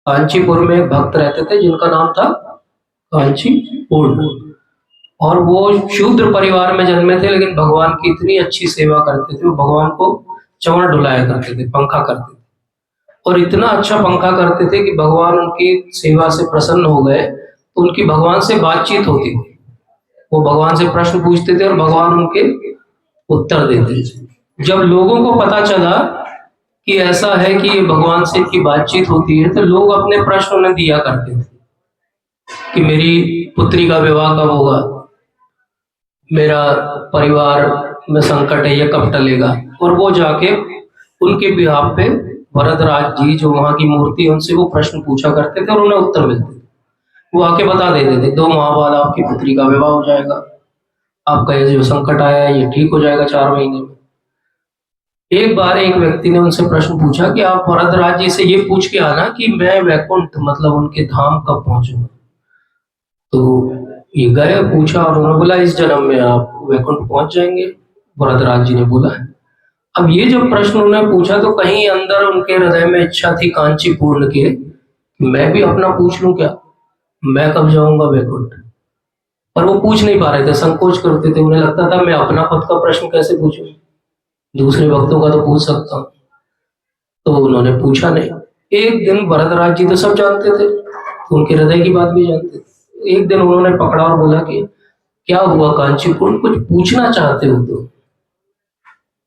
कांचीपुर में एक भक्त रहते थे जिनका नाम था कांचीपूर्ण। और वो शूद्र परिवार में जन्मे थे, लेकिन भगवान की इतनी अच्छी सेवा करते थे। वो भगवान को चंवर डुलाया करते थे, पंखा करते थे, और इतना अच्छा पंखा करते थे कि भगवान उनकी सेवा से प्रसन्न हो गए तो उनकी भगवान से बातचीत होती थी। वो भगवान से प्रश्न पूछते थे और भगवान उनके उत्तर देते थे। जब लोगों को पता चला कि ऐसा है कि ये भगवान से इनकी बातचीत होती है, तो लोग अपने प्रश्न उन्हें दिया करते थे कि मेरी पुत्री का विवाह कब होगा, मेरा परिवार में संकट है, ये कब टलेगा। और वो जाके उनके बिहाफ पे वरदराज जी जो वहां की मूर्ति है उनसे वो प्रश्न पूछा करते थे और उन्हें उत्तर मिलते थे। वो आके बता देते थे 2 माह बाद आपकी पुत्री का विवाह हो जाएगा, आपका ये जो संकट आया है ये ठीक हो जाएगा 4 महीने में। एक बार एक व्यक्ति ने उनसे प्रश्न पूछा कि आप वरदराज जी से ये पूछ के आना कि मैं वैकुंठ मतलब उनके धाम कब पहुंचूंगा। तो ये गए, पूछा और उन्होंने बोला इस जन्म में आप वैकुंठ पहुंच जाएंगे। वरदराज जी ने बोला है। अब ये जो प्रश्न उन्होंने पूछा तो कहीं अंदर उनके हृदय में इच्छा थी कांचीपूर्ण के, मैं भी अपना पूछ लूं क्या, मैं कब जाऊंगा वैकुंठ। पर वो पूछ नहीं पा रहे थे, संकोच करते थे। उन्हें लगता था मैं अपना खुद का प्रश्न कैसे पूछूं, दूसरे भक्तों का तो पूछ सकता हूँ। तो उन्होंने पूछा नहीं। एक दिन वरदराज जी तो सब जानते थे, तो उनके हृदय की बात भी जानते थे। एक दिन उन्होंने पकड़ा और बोला कि क्या हुआ कांचीपूर्ण, कुछ पूछना चाहते हो तो।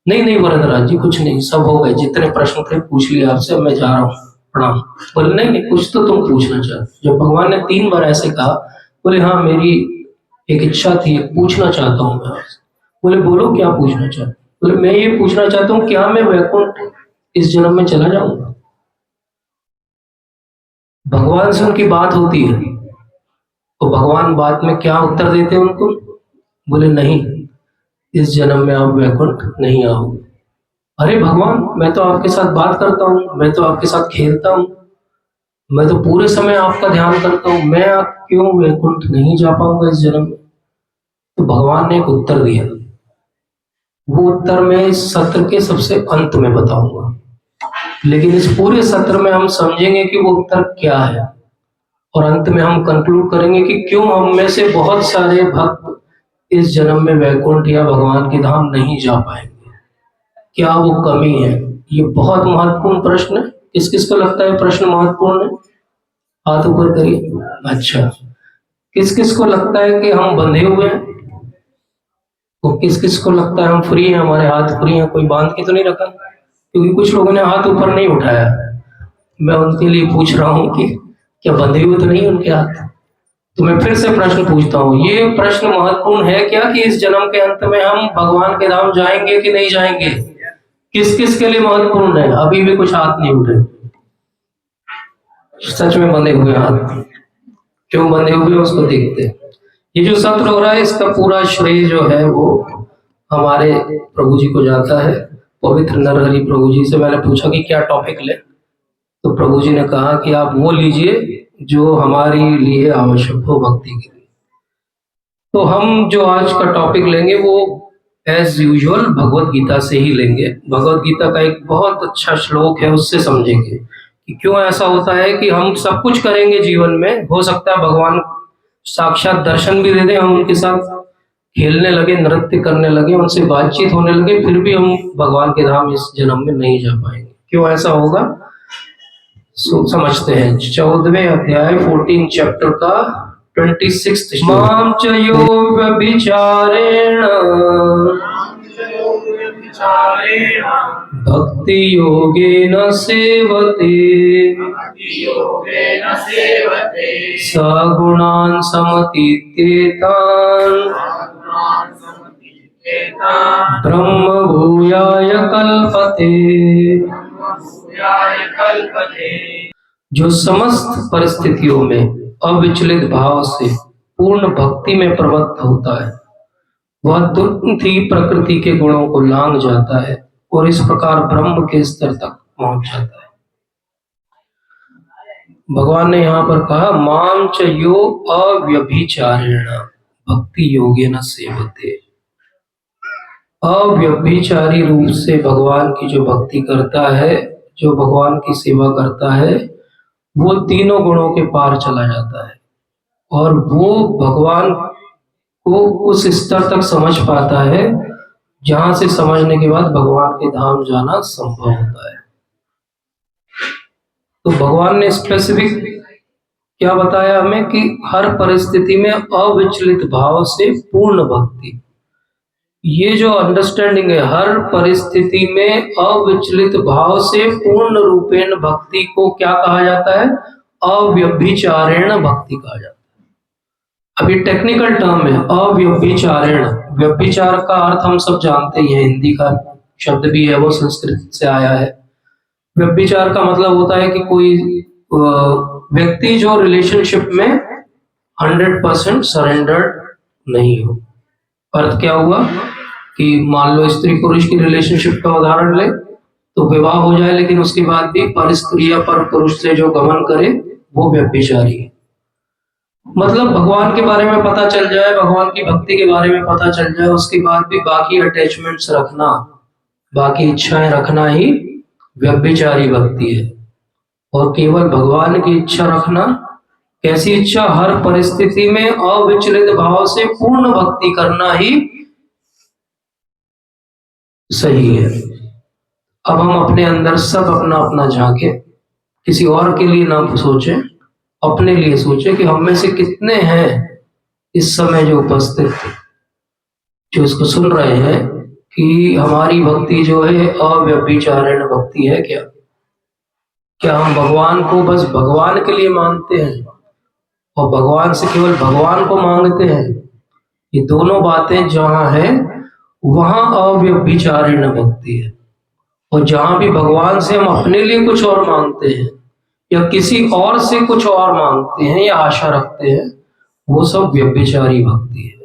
नहीं नहीं वरदराज जी कुछ नहीं, सब हो गए, जितने प्रश्न थे पूछ लिए आपसे, मैं जा रहा हूँ, प्रणाम। बोले नहीं नहीं कुछ तो तुम पूछना चाहते। जब भगवान ने 3 बार ऐसे कहा, बोले हाँ मेरी एक इच्छा थी, पूछना चाहता हूँ मैं आपसे। बोले बोलो क्या पूछना चाहते। बोले मैं ये पूछना चाहता हूँ क्या मैं वैकुंठ इस जन्म में चला जाऊंगा। भगवान से उनकी बात होती है तो भगवान बात में क्या उत्तर देते हैं उनको। बोले नहीं, इस जन्म में आप वैकुंठ नहीं आओगे। अरे भगवान मैं तो आपके साथ बात करता हूँ, मैं तो आपके साथ खेलता हूँ, मैं तो पूरे समय आपका ध्यान करता हूँ, मैं आप क्यों वैकुंठ नहीं जा पाऊंगा इस जन्म में। तो भगवान ने एक उत्तर दिया। वो उत्तर मैं इस सत्र के सबसे अंत में बताऊंगा, लेकिन इस पूरे सत्र में हम समझेंगे कि वो उत्तर क्या है, और अंत में हम कंक्लूड करेंगे कि क्यों हम में से बहुत सारे भक्त इस जन्म में वैकुंठ या भगवान के धाम नहीं जा पाएंगे, क्या वो कमी है। ये बहुत महत्वपूर्ण प्रश्न है। किस किस को लगता है प्रश्न महत्वपूर्ण है, हाथ ऊपर करिए। अच्छा, किस किस को लगता है कि हम बंधे हुए हैं, तो किस किस को लगता है हम फ्री हैं, हमारे हाथ फ्री हैं, कोई बांध के तो नहीं रखा। क्योंकि कुछ लोगों ने हाथ ऊपर नहीं उठाया, मैं उनके लिए पूछ रहा हूँ कि क्या बंधे हुए तो नहीं उनके हाथ। तो मैं फिर से प्रश्न पूछता हूँ, ये प्रश्न महत्वपूर्ण है क्या कि इस जन्म के अंत में हम भगवान के धाम जाएंगे कि नहीं जाएंगे। किस किस के लिए महत्वपूर्ण है, अभी भी कुछ हाथ नहीं उठे। सच में बंधे हुए हाथ, क्यों बंधे हुए उसको देखते हैं। ये जो सत्र हो रहा है इसका पूरा श्रेय जो है वो हमारे प्रभु जी को जाता है। पवित्र नरहरि प्रभु जी से मैंने पूछा कि क्या टॉपिक ले, तो प्रभु जी ने कहा कि आप वो लीजिए जो हमारे लिए आवश्यक हो भक्ति के लिए। तो हम जो आज का टॉपिक लेंगे वो एज यूजुअल भगवत गीता से ही लेंगे। भगवत गीता का एक बहुत अच्छा श्लोक है, उससे समझेंगे कि क्यों ऐसा होता है कि हम सब कुछ करेंगे जीवन में, हो सकता है भगवान साक्षात दर्शन भी दे दें, हम उनके साथ खेलने लगे, नृत्य करने लगे, उनसे बातचीत होने लगे, फिर भी हम भगवान के धाम इस जन्म में नहीं जा पाएंगे। क्यों ऐसा होगा समझते हैं। 14वें अध्याय 14 चैप्टर का 26 माम च यो व्यभिचारेण भक्ति योगेन सेवते सगुणान् समतीत्येतान् ब्रह्म भूयाय कल्पते। जो समस्त परिस्थितियों में अविचलित भाव से पूर्ण भक्ति में प्रवृत्त होता है वह तुरंत ही प्रकृति के गुणों को लांघ जाता है और इस प्रकार ब्रह्म के स्तर तक पहुंच जाता है। भगवान ने यहाँ पर कहा माम च यो अव्यभिचारेण भक्ति योगेन सेवते। अव्यभिचारी रूप से भगवान की जो भक्ति करता है, जो भगवान की सेवा करता है, वो तीनों गुणों के पार चला जाता है और वो भगवान को उस स्तर तक समझ पाता है जहां से समझने के बाद भगवान के धाम जाना संभव होता है। तो भगवान ने स्पेसिफिक क्या बताया हमें कि हर परिस्थिति में अविचलित भाव से पूर्ण भक्ति। ये जो अंडरस्टैंडिंग है, हर परिस्थिति में अविचलित भाव से पूर्ण रूपेण भक्ति को क्या कहा जाता है? अव्यभिचारेण भक्ति कहा जाता है। अभी टेक्निकल टर्म है अव्यभिचारेण। व्यभिचार का अर्थ हम सब जानते ही हैं, हिंदी का शब्द भी है वो संस्कृत से आया है। व्यभिचार का मतलब होता है कि कोई व्यक्ति जो रिलेशनशिप में 100% सरेंडर्ड नहीं हो। अर्थ क्या हुआ कि मान लो स्त्री पुरुष की रिलेशनशिप का उदाहरण ले तो विवाह हो जाए लेकिन उसके बाद भी पर स्त्री या पर पुरुष से जो गमन करे वो व्यभिचारी है। मतलब भगवान के बारे में पता चल जाए, भगवान की भक्ति के बारे में पता चल जाए, उसके बाद भी बाकी अटैचमेंट्स रखना, बाकी इच्छाएं रखना ही व्यभिचारी भक्ति है। और केवल भगवान की इच्छा रखना, कैसी इच्छा? हर परिस्थिति में अविचलित भाव से पूर्ण भक्ति करना ही सही है। अब हम अपने अंदर सब अपना अपना झांके, किसी और के लिए ना सोचें, अपने लिए सोचें कि हम में से कितने हैं इस समय जो उपस्थित, जो इसको सुन रहे हैं, कि हमारी भक्ति जो है अव्यभिचारिण भक्ति है क्या? क्या हम भगवान को बस भगवान के लिए मानते हैं और भगवान से केवल भगवान को मांगते हैं? ये दोनों बातें जहां है वहां अव्यभिचारिण भक्ति है। और जहां भी भगवान से हम अपने लिए कुछ और मांगते हैं या किसी और से कुछ और मांगते हैं या आशा रखते हैं, वो सब व्यभिचारी भक्ति है।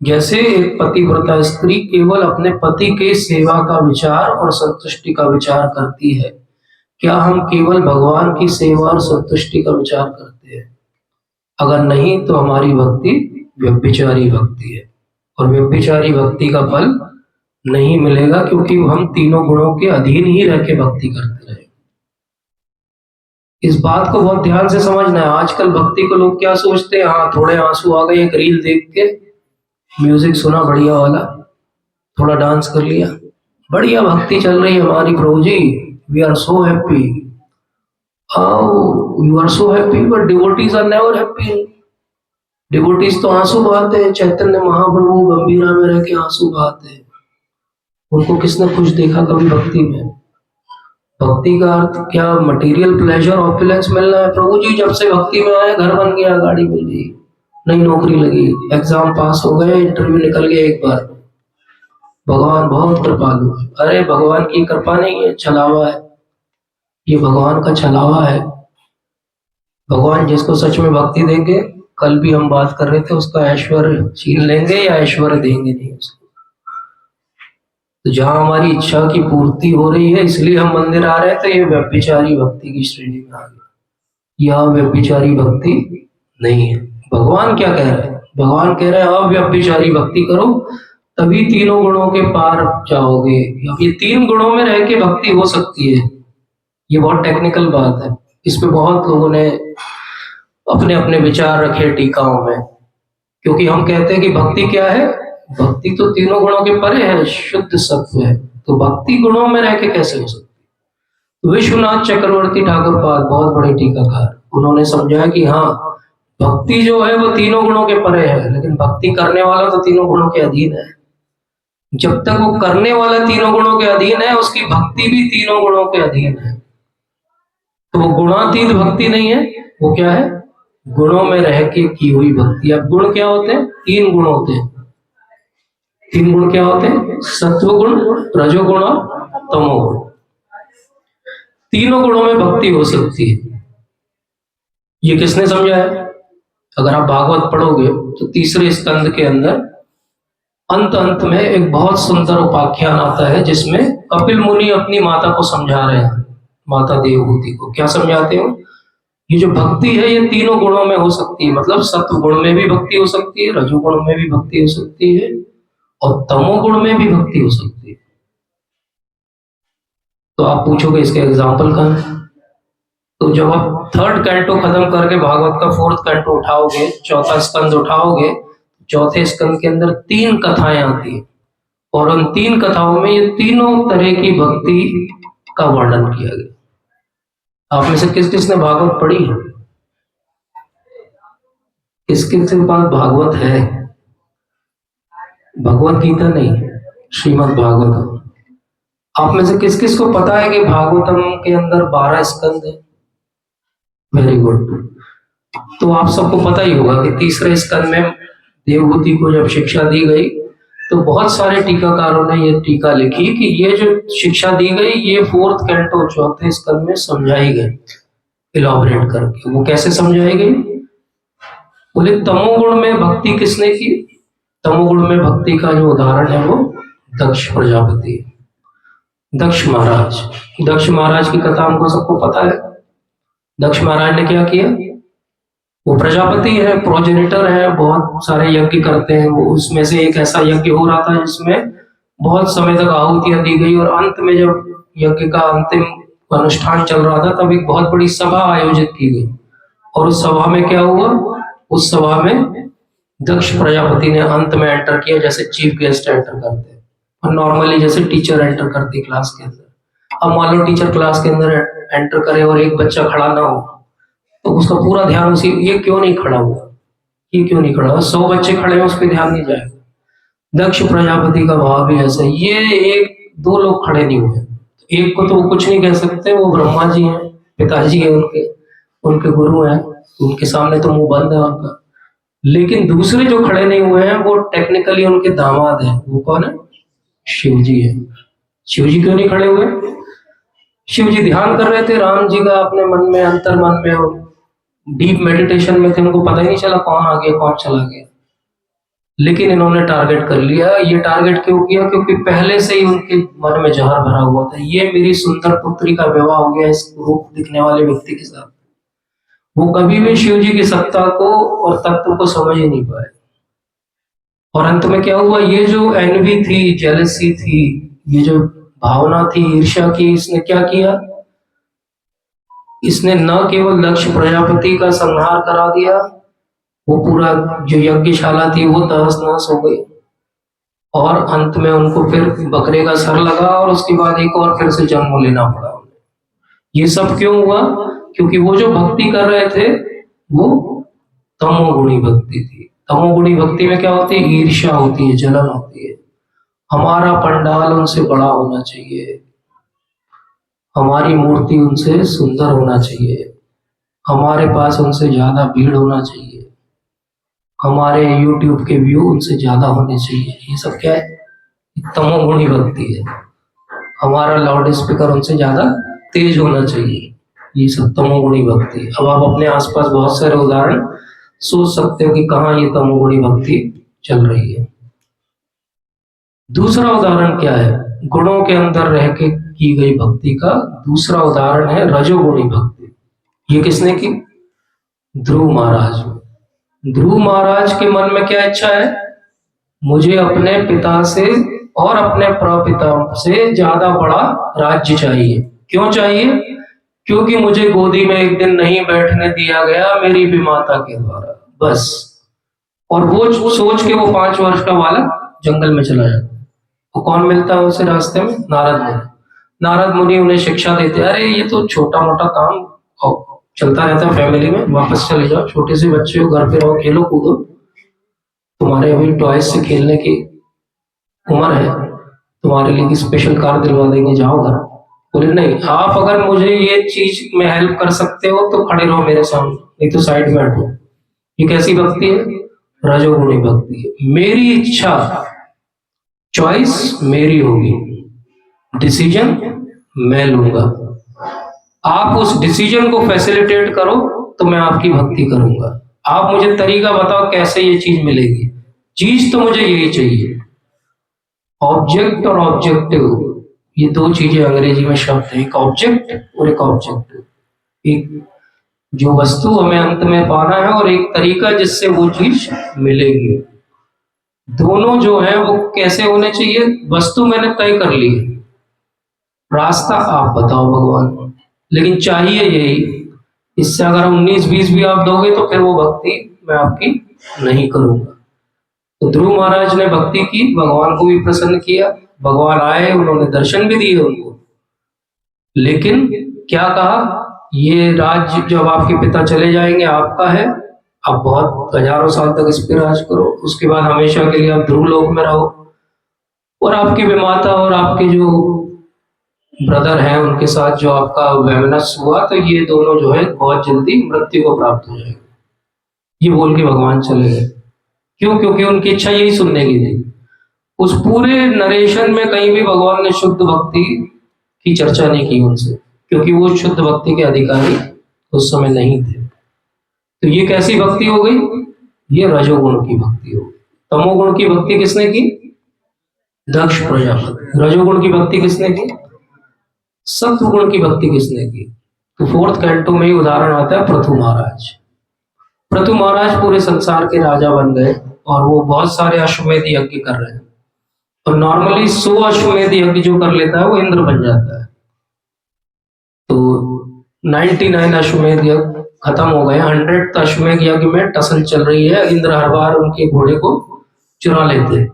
जैसे एक पतिव्रता स्त्री केवल अपने पति के सेवा का विचार और संतुष्टि का विचार करती है, क्या हम केवल भगवान की सेवा और संतुष्टि का विचार करते हैं? अगर नहीं तो हमारी भक्ति व्यभिचारी भक्ति है और व्यभिचारी भक्ति का फल नहीं मिलेगा, क्योंकि हम तीनों गुणों के अधीन ही रह के भक्ति करते रहे। इस बात को बहुत ध्यान से समझना है। आजकल भक्ति को लोग क्या सोचते हैं, हाँ थोड़े आंसू आ गए एक रील देख के, म्यूजिक सुना बढ़िया वाला, थोड़ा डांस कर लिया, बढ़िया भक्ति चल रही है हमारी प्रभु जी, we are so happy. You are so happy but devotees are never happy. Devotees तो आंसू बहाते हैं, चैतन्य महाप्रभु गंभीरा में रह के आंसू बहाते हैं। उनको किसने खुश देखा कभी भक्ति में? भक्ति का अर्थ क्या मटेरियल प्लेजर ऑपुलेंस मिलना है? प्रभु जी जब से भक्ति में आए घर बन गया, गाड़ी मिल गई, नई नौकरी लगी, एग्जाम पास हो गए, इंटरव्यू निकल गया एक बार, भगवान बहुत कृपालु है। अरे भगवान की कृपा नहीं है, छलावा है, ये भगवान का छलावा है। भगवान जिसको सच में भक्ति देंगे, कल भी हम बात कर रहे थे, उसका ऐश्वर्य छीन लेंगे या ऐश्वर्य देंगे नहीं उसको। तो जहां हमारी इच्छा की पूर्ति हो रही है इसलिए हम मंदिर आ रहे हैं, तो ये व्यभिचारी भक्ति की श्रेणी में आ गया। यह व्यभिचारी भक्ति नहीं है। भगवान क्या कह रहे हैं? भगवान कह रहे हैं अव्यभिचारी भक्ति करो, तभी तीनों गुणों के पार जाओगे। अब ये तीन गुणों में रह के भक्ति हो सकती है, ये बहुत टेक्निकल बात है। इसमें बहुत लोगों ने अपने अपने विचार रखे टीकाओं में, क्योंकि हम कहते हैं कि भक्ति क्या है? भक्ति तो तीनों गुणों के परे है, शुद्ध सत्व है, तो भक्ति गुणों में रह के कैसे हो सकती? तो विश्वनाथ चक्रवर्ती ठाकुर पाद बहुत बड़े टीकाकार, उन्होंने समझाया कि हाँ भक्ति जो है वो तीनों गुणों के परे है, लेकिन भक्ति करने वाला तो तीनों गुणों के अधीन है। जब तक वो करने वाला तीनों गुणों के अधीन है, उसकी भक्ति भी तीनों गुणों के अधीन है। तो वो गुणातीत भक्ति नहीं है, वो क्या है? गुणों में रह के की हुई भक्ति। अब गुण क्या होते हैं? तीन गुण होते हैं। तीन गुण क्या होते हैं? सत्व गुण, रजोगुण और तमोगुण। तीनों गुणों में भक्ति हो सकती है। ये किसने समझाया? अगर आप भागवत पढ़ोगे तो तीसरे स्कंद के अंदर अंत में एक बहुत सुंदर उपाख्यान आता है, जिसमें कपिल मुनि अपनी माता को समझा रहे हैं, माता देवहूति को। क्या समझाते हो? ये जो भक्ति है ये तीनों गुणों में हो सकती है, मतलब सत्व गुण में भी भक्ति हो सकती है, रजोगुण में भी भक्ति हो सकती है और तमोगुण में भी भक्ति हो सकती है। तो आप पूछोगे इसके एग्जाम्पल कहाँ है? तो जब आप थर्ड कैंटो खत्म करके भागवत का फोर्थ कैंटो उठाओगे, चौथा स्कंद उठाओगे, चौथे स्कंद के अंदर 3 कथाएं आती है और उन 3 कथाओं में ये तीनों तरह की भक्ति का वर्णन किया गया। आप में से किस किस ने भागवत पढ़ी है? किस किस के पास भागवत है? भगवत गीता नहीं, श्रीमद् भागवतम। आप में से किस किस को पता है कि भागवतम के अंदर 12 स्कंद है? Very good. तो आप सबको पता ही होगा कि तीसरे स्कंद में देवहूति को जब शिक्षा दी गई तो बहुत सारे टीकाकारों ने ये टीका लिखी कि ये जो शिक्षा दी गई ये फोर्थ कैंटो चौथे स्कंद में समझाई गई, इलाबोरेट करके। वो कैसे समझाई गई? बोले तमोगुण में भक्ति किसने की? तमोगुण में भक्ति का जो उदाहरण है वो दक्ष प्रजापति, दक्ष महाराज। दक्ष महाराज की कथा हमको सबको पता है। दक्ष महाराज ने क्या किया? वो प्रजापति है, प्रोजेनिटर है, बहुत सारे यज्ञ करते हैं। वो उसमें से एक ऐसा यज्ञ हो रहा था जिसमें बहुत समय तक आहुतियां दी गई और अंत में जब यज्ञ का अंतिम अनुष्ठान चल रहा था तब एक बहुत बड़ी सभा आयोजित की गई। और उस सभा में क्या हुआ? उस सभा में दक्ष प्रजापति ने अंत में एंटर किया, जैसे चीफ गेस्ट एंटर करते हैं और नॉर्मली जैसे टीचर एंटर करती क्लास के अंदर। अब मान लो टीचर क्लास के अंदर एंटर करे और एक बच्चा खड़ा ना हो तो उसका पूरा ध्यान उसी, ये क्यों नहीं खड़ा हुआ, ये क्यों नहीं खड़ा हुआ, 100 बच्चे खड़े हैं उस पर ध्यान नहीं जाएगा। दक्ष प्रजापति का भाव भी ऐसा, ये एक दो लोग खड़े नहीं हुए, एक को तो वो कुछ नहीं कह सकते, वो ब्रह्मा जी हैं, पिताजी है उनके, उनके गुरु हैं, उनके सामने तो मुंह बंद है उनका। लेकिन दूसरे जो खड़े नहीं हुए हैं वो टेक्निकली उनके दामाद हैं। वो कौन है? शिव जी है। शिव जी क्यों नहीं खड़े हुए? शिव जी ध्यान कर रहे थे राम जी का अपने मन में, अंतर मन में, और डीप मेडिटेशन में थे, उनको पता ही नहीं चला कौन आ गया कौन चला गया। लेकिन इन्होंने टारगेट कर लिया। ये टारगेट क्यों किया? क्योंकि पहले से ही उनके मन में जहर भरा हुआ था, ये मेरी सुंदर पुत्री का विवाह हो गया इस रूप दिखने वाले व्यक्ति के साथ। वो कभी भी शिव जी की सत्ता को और तत्व को समझ ही नहीं पाए। और अंत में क्या हुआ? ये जो एनवी थी, जेलसी थी, ये जो भावना थी ईर्ष्या की, इसने क्या किया? इसने न केवल दक्ष प्रजापति का संहार करा दिया, वो पूरा जो यज्ञशाला थी वो तहस नहस हो गई और अंत में उनको फिर बकरे का सर लगा और उसके बाद एक और फिर से जन्म लेना पड़ा। ये सब क्यों हुआ? क्योंकि वो जो भक्ति कर रहे थे वो तमोगुणी भक्ति थी। तमोगुणी भक्ति में क्या होती है? ईर्ष्या होती है, जलन होती है। हमारा पंडाल उनसे बड़ा होना चाहिए, हमारी मूर्ति उनसे सुंदर होना चाहिए, हमारे पास उनसे ज्यादा भीड़ होना चाहिए, हमारे YouTube के व्यू उनसे ज्यादा होने चाहिए। ये सब क्या है? तमोगुणी भक्ति है। हमारा लाउड स्पीकर उनसे ज्यादा तेज होना चाहिए, ये सब तमोगुणी भक्ति है। अब आप अपने आसपास बहुत सारे उदाहरण सोच सकते हो कि कहाँ ये तमोगुणी भक्ति चल रही है। दूसरा उदाहरण क्या है? गुणों के अंदर रह के की गई भक्ति का दूसरा उदाहरण है रजोगुणी भक्ति। ये किसने की? ध्रुव महाराज। ध्रुव महाराज के मन में क्या इच्छा है? मुझे अपने पिता से और अपने प्रपिता से ज्यादा बड़ा राज्य चाहिए। क्यों चाहिए? क्योंकि मुझे गोदी में एक दिन नहीं बैठने दिया गया मेरी विमाता के द्वारा, बस। और वो सोच के वो 5 वर्ष का बालक जंगल में चला जाता। तो कौन मिलता है उसे रास्ते में? नारद मुनि। नारद मुनि उन्हें शिक्षा देते, अरे ये तो छोटा मोटा काम चलता रहता है फैमिली में, वापस चले जाओ, छोटे से बच्चे हो, घर पे रहो, खेलो कूदो, तुम्हारे अभी टॉयज से खेलने की उम्र है, तुम्हारे लिए स्पेशल कार दिलवा देंगे, जाओ घर। बोले नहीं, आप अगर मुझे ये चीज में हेल्प कर सकते हो तो खड़े रहो मेरे सामने, नहीं तो साइड में हटो। ये कैसी भक्ति है? रजोगुणी भक्ति है। मेरी इच्छा, चॉइस मेरी होगी, डिसीजन मैं लूंगा, आप उस डिसीजन को फैसिलिटेट करो तो मैं आपकी भक्ति करूंगा। आप मुझे तरीका बताओ कैसे ये चीज मिलेगी, चीज तो मुझे यही चाहिए। ऑब्जेक्ट और ऑब्जेक्टिव, ये 2 चीजें अंग्रेजी में शब्द है, एक ऑब्जेक्ट और एक ऑब्जेक्टिव। एक जो वस्तु हमें अंत में पाना है और एक तरीका जिससे वो चीज मिलेगी। दोनों जो है वो कैसे होने चाहिए? वस्तु मैंने तय कर ली है, रास्ता आप बताओ भगवान, लेकिन चाहिए यही। इससे अगर 19-20 भी आप दोगे तो फिर वो भक्ति मैं आपकी नहीं करूंगा। तो ध्रुव महाराज ने भक्ति की, भगवान को भी प्रसन्न किया, भगवान आए, उन्होंने दर्शन भी दिए उनको, लेकिन क्या कहा, ये राज्य जब आपके पिता चले जाएंगे आपका है, आप बहुत हजारों साल तक इस पे राज करो, उसके बाद हमेशा के लिए आप ध्रुव लोक में रहो, और आपकी विमाता और आपके जो ब्रदर हैं उनके साथ जो आपका वैमनस्य हुआ, तो ये दोनों जो है बहुत जल्दी मृत्यु को प्राप्त हो जाएंगे। ये बोल के भगवान चले गए। क्यों? क्योंकि उनकी इच्छा यही सुनने की थी। उस पूरे नरेशन में कहीं भी भगवान ने शुद्ध भक्ति की चर्चा नहीं की उनसे, क्योंकि वो शुद्ध भक्ति के अधिकारी उस समय नहीं थे। तो ये कैसी भक्ति हो गई? ये रजोगुण की भक्ति हो गई। तमोगुण की भक्ति किसने की? दक्ष प्रजापति। रजोगुण की भक्ति किसने की? सत्व गुण की भक्ति किसने की? तो 4th कैंटो में ही उदाहरण आता है पृथु महाराज। पृथु महाराज पूरे संसार के राजा बन गए और वो बहुत सारे अश्वमेध यज्ञ कर रहे हैं, और नॉर्मली 100 अश्वमेध यज्ञ जो कर लेता है वो इंद्र बन जाता है। तो 99 अश्वमेध यज्ञ खत्म हो गए, 100th अश्वमेध यज्ञ में टसल चल रही है। इंद्र हर बार उनके घोड़े को चुरा लेते हैं,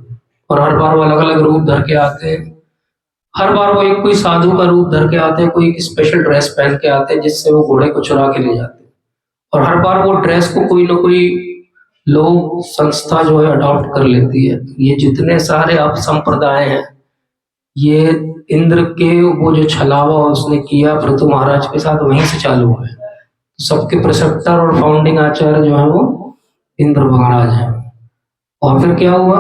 और हर बार वो अलग अलग रूप धर के आते हैं। हर बार वो एक कोई साधु का रूप धर के आते हैं, कोई स्पेशल ड्रेस पहन के आते हैं जिससे वो घोड़े को चुरा के ले जाते हैं, और हर बार वो ड्रेस को कोई ना कोई लोग संस्था जो है अडॉप्ट कर लेती है। ये जितने सारे अब संप्रदाय हैं, ये इंद्र के वो जो छलावा उसने किया पृथु महाराज के साथ, वहीं से चालू हुआ है। सबके प्रेसेप्टर और फाउंडिंग आचार्य जो है वो इंद्र महाराज हैं। और फिर क्या हुआ?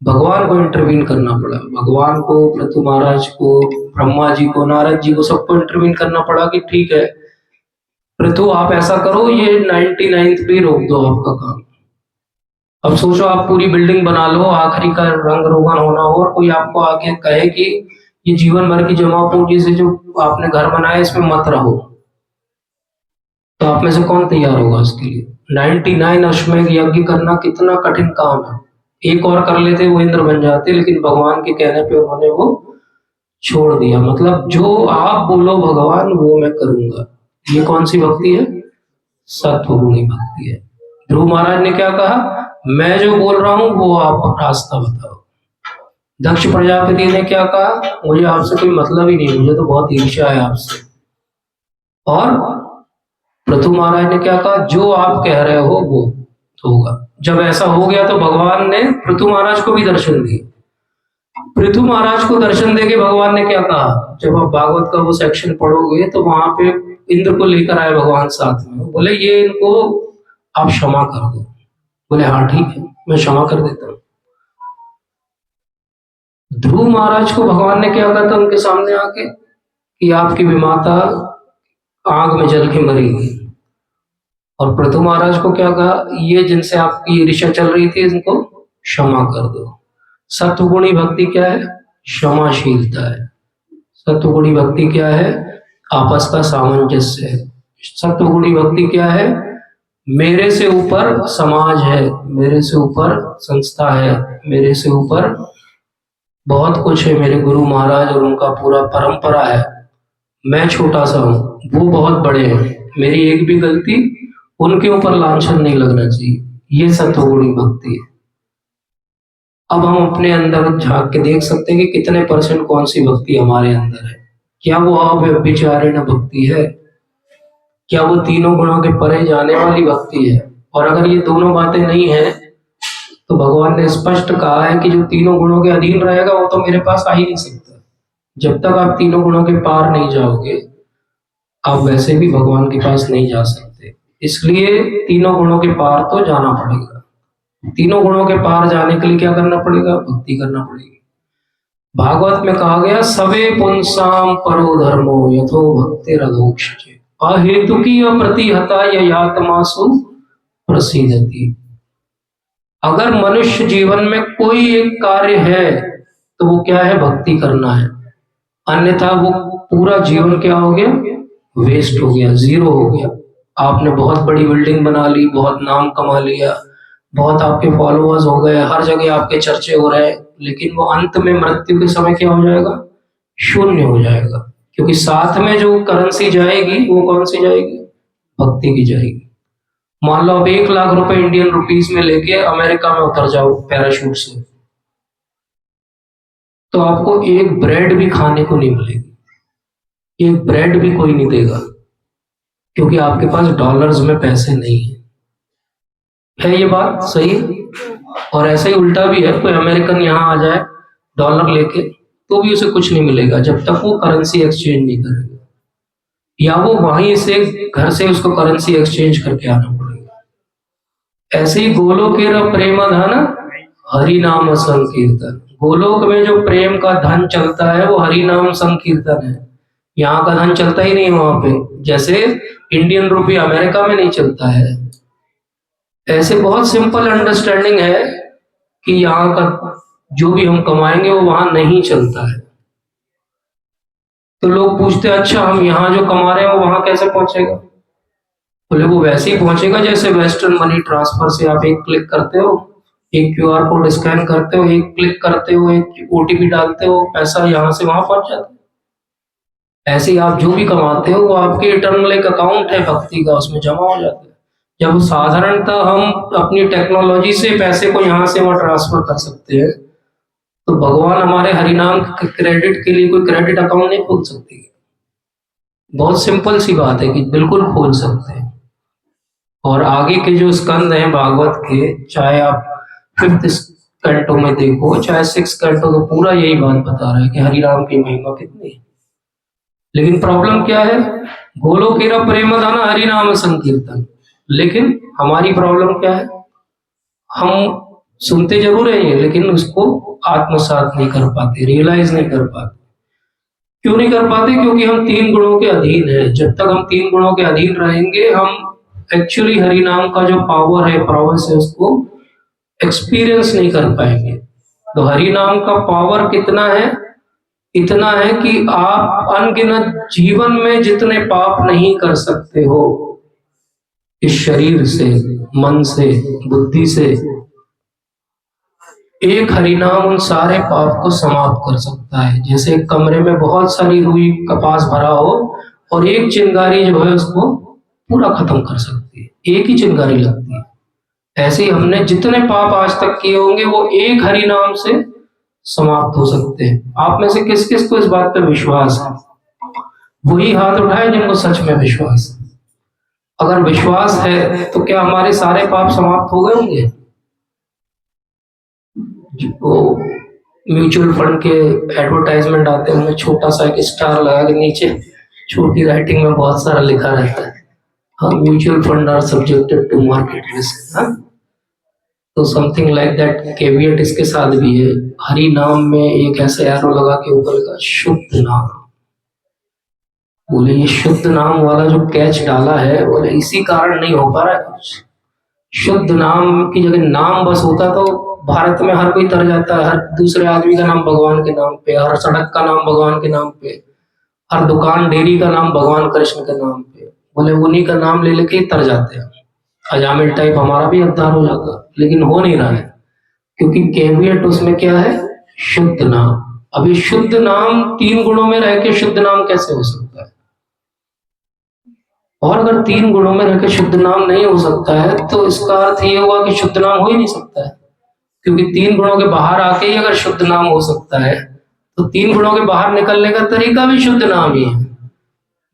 भगवान को इंटरवीन करना पड़ा, भगवान को, पृथु महाराज को, ब्रह्मा जी को, नारद जी को, सबको इंटरवीन करना पड़ा कि ठीक है पृथु आप ऐसा करो, ये 99th भी रोक दो आपका काम। अब सोचो आप पूरी बिल्डिंग बना लो, आखिरी का रंग रोगन होना हो, और कोई आपको आके कहे कि ये जीवन भर की जमा पूंजी से जो आपने घर बनाया इसमें मत रहो, तो आप में से कौन तैयार होगा इसके लिए? 99 अश्वमेध यज्ञ करना कितना कठिन काम है। एक और कर लेते वो इंद्र बन जाते, लेकिन भगवान के कहने पे उन्होंने वो छोड़ दिया। मतलब जो आप बोलो भगवान वो मैं करूंगा। ये कौन सी भक्ति है? सत्वगुणी भक्ति है। ध्रुव महाराज ने क्या कहा? मैं जो बोल रहा हूं वो आप रास्ता बताओ। दक्ष प्रजापति ने क्या कहा? मुझे आपसे कोई मतलब ही नहीं, मुझे तो बहुत ईर्ष्या है आपसे। और पृथु महाराज ने क्या कहा? जो आप कह रहे हो वो होगा। जब ऐसा हो गया तो भगवान ने पृथु महाराज को भी दर्शन दिए। पृथु महाराज को दर्शन देके भगवान ने क्या कहा? जब आप भागवत का वो सेक्शन पढ़ोगे तो वहां पे इंद्र को लेकर आए भगवान साथ में, बोले ये इनको आप क्षमा कर दो। बोले हाँ ठीक है, मैं क्षमा कर देता हूँ। ध्रुव महाराज को भगवान ने क्या कहा था उनके सामने आके कि आपकी विमाता आग में जल के मरेगी। और पृथु महाराज को क्या कहा? ये जिनसे आपकी ईर्ष्या चल रही थी इनको क्षमा कर दो। सत्वगुणी भक्ति क्या है? क्षमाशीलता है। सत्वगुणी भक्ति क्या है? आपस का सामंजस्य है। सत्वगुणी भक्ति क्या है? मेरे से ऊपर समाज है, मेरे से ऊपर संस्था है, मेरे से ऊपर बहुत कुछ है, मेरे गुरु महाराज और उनका पूरा परंपरा है, मैं छोटा सा हूँ, वो बहुत बड़े हैं, मेरी एक भी गलती उनके ऊपर लांछन नहीं लगना चाहिए। ये सत्वगुणी भक्ति है। अब हम अपने अंदर झांक के देख सकते हैं कि कितने % कौन सी भक्ति हमारे अंदर है। क्या वो अव्यभिचारिणी भक्ति है? क्या वो तीनों गुणों के परे जाने वाली भक्ति है? और अगर ये दोनों बातें नहीं है तो भगवान ने स्पष्ट कहा है कि जो तीनों गुणों के अधीन रहेगा वो तो मेरे पास आ ही नहीं सकता। जब तक आप तीनों गुणों के पार नहीं जाओगे आप वैसे भी भगवान के पास नहीं जा सकते। इसलिए तीनों गुणों के पार तो जाना पड़ेगा। तीनों गुणों के पार जाने के लिए क्या करना पड़ेगा? भक्ति करना पड़ेगी। भागवत में कहा गया सवे पुंसाम परो धर्मो यथो भक्तिरधोक्षजे अहेतुकी प्रतिहता यातमासु प्रसीदति। अगर मनुष्य जीवन में कोई एक कार्य है तो वो क्या है? भक्ति करना है, अन्यथा वो पूरा जीवन क्या हो गया? वेस्ट हो गया, जीरो हो गया। आपने बहुत बड़ी बिल्डिंग बना ली, बहुत नाम कमा लिया, बहुत आपके फॉलोअर्स हो गए, हर जगह आपके चर्चे हो रहे हैं, लेकिन वो अंत में मृत्यु के समय क्या हो जाएगा? शून्य हो जाएगा। क्योंकि साथ में जो करेंसी जाएगी वो कौन सी जाएगी? भक्ति की जाएगी। मान लो आप 1 लाख रुपए इंडियन रुपीस में लेके अमेरिका में उतर जाओ पैराशूट से, तो आपको एक ब्रेड भी खाने को नहीं मिलेगी, एक ब्रेड भी कोई नहीं देगा, क्योंकि आपके पास डॉलर्स में पैसे नहीं है ये बात सही है? और ऐसा ही उल्टा भी है, कोई अमेरिकन यहाँ आ जाए डॉलर लेके तो भी उसे कुछ नहीं मिलेगा जब तक वो करेंसी एक्सचेंज नहीं करेगा, या वो वहीं से घर से उसको करेंसी एक्सचेंज करके आना पड़ेगा। ऐसे ही गोलोकेर प्रेम धन हरि नाम संकीर्तन, गोलोक में जो प्रेम का धन चलता है वो हरि नाम संकीर्तन है। यहाँ का धन चलता ही नहीं वहां पे, जैसे इंडियन रुपी अमेरिका में नहीं चलता है। ऐसे बहुत सिंपल अंडरस्टैंडिंग है कि यहाँ का जो भी हम कमाएंगे वो वहां नहीं चलता है। तो लोग पूछते हैं अच्छा हम यहाँ जो कमा रहे हैं वो वहां कैसे पहुंचेगा? बोले वो वैसे ही पहुंचेगा जैसे वेस्टर्न मनी ट्रांसफर से आप एक क्लिक करते हो, एक क्यूआर कोड स्कैन करते हो, एक क्लिक करते हो, एक ओटीपी डालते हो, पैसा यहाँ से वहां पहुंच जाता है। ऐसे ही आप जो भी कमाते हो वो आपके इटर्नल एक अकाउंट है भक्ति का, उसमें जमा हो जाता है। जब साधारणतः हम अपनी टेक्नोलॉजी से पैसे को यहाँ से वहां ट्रांसफर कर सकते हैं, तो भगवान हमारे हरिनाम क्रेडिट के लिए कोई क्रेडिट अकाउंट नहीं खोल सकती? बहुत सिंपल सी बात है कि बिल्कुल खोल सकते हैं। और आगे के जो स्कंद हैं भागवत के, चाहे आप 5th कैंटो में देखो चाहे 6th कैंटो, तो पूरा यही बात बता रहा है कि हरिनाम की महिमा कितनी है। लेकिन प्रॉब्लम क्या है? गोलोकेरा प्रेम धन हरिनाम संकीर्तन, लेकिन हमारी प्रॉब्लम क्या है? हम सुनते जरूर है ये, लेकिन उसको आत्मसात नहीं कर पाते, रियलाइज नहीं कर पाते। क्यों नहीं कर पाते? क्योंकि हम 3 गुणों के अधीन है। जब तक हम 3 गुणों के अधीन रहेंगे, हम एक्चुअली हरि नाम का जो पावर है, प्रॉवेस है, उसको एक्सपीरियंस नहीं कर पाएंगे। तो हरि नाम का पावर कितना है? इतना है कि आप अनगिनत जीवन में जितने पाप नहीं कर सकते हो, इस शरीर से, मन से, बुद्धि से, एक हरिनाम उन सारे पाप को समाप्त कर सकता है। जैसे एक कमरे में बहुत सारी रुई कपास भरा हो और एक चिंगारी जो है उसको पूरा खत्म कर सकती है, एक ही चिंगारी लगती है। ऐसे ही हमने जितने पाप आज तक किए होंगे वो एक हरिनाम से समाप्त हो सकते हैं। आप में से किस किस को इस बात पे विश्वास है? वही हाथ उठाए जिनको सच में विश्वास है। अगर विश्वास है तो क्या हमारे सारे पाप समाप्त हो गए होंगे? वो म्यूचुअल फंड के एडवर्टाइजमेंट आते हैं, उनमें छोटा सा एक स्टार लगा के नीचे छोटी राइटिंग में बहुत सारा लिखा रहता है, हाँ, mutual fund are subjected to market risk. हाँ, तो समथिंग लाइक दैट कैवियट इसके साथ भी है। हरि नाम में एक ऐसा एरो लगा के ऊपर का शुद्ध नाम, बोले ये शुद्ध नाम वाला जो कैच डाला है, बोले इसी कारण नहीं हो पा रहा है कुछ। शुद्ध नाम की जगह नाम बस होता तो भारत में हर कोई तर जाता है, हर दूसरे आदमी का नाम भगवान के नाम पे, हर सड़क का नाम भगवान के नाम पे, हर दुकान डेयरी का नाम भगवान कृष्ण के नाम पे। बोले उन्हीं का नाम ले लेके तर जाते हैं, अजामिल टाइप हमारा भी उद्धार हो जाता, लेकिन हो नहीं रहा है। क्योंकि कैवियट उसमें क्या है? शुद्ध नाम। अभी शुद्ध नाम 3 गुणों में रह के शुद्ध नाम कैसे हो सकता है? और अगर 3 गुणों में रह के शुद्ध नाम नहीं हो सकता है तो इसका अर्थ ये हुआ कि शुद्ध नाम हो ही नहीं सकता है। क्योंकि 3 गुणों के बाहर आके ही अगर शुद्ध नाम हो सकता है, तो 3 गुणों के बाहर निकलने का तरीका भी शुद्ध नाम ही है।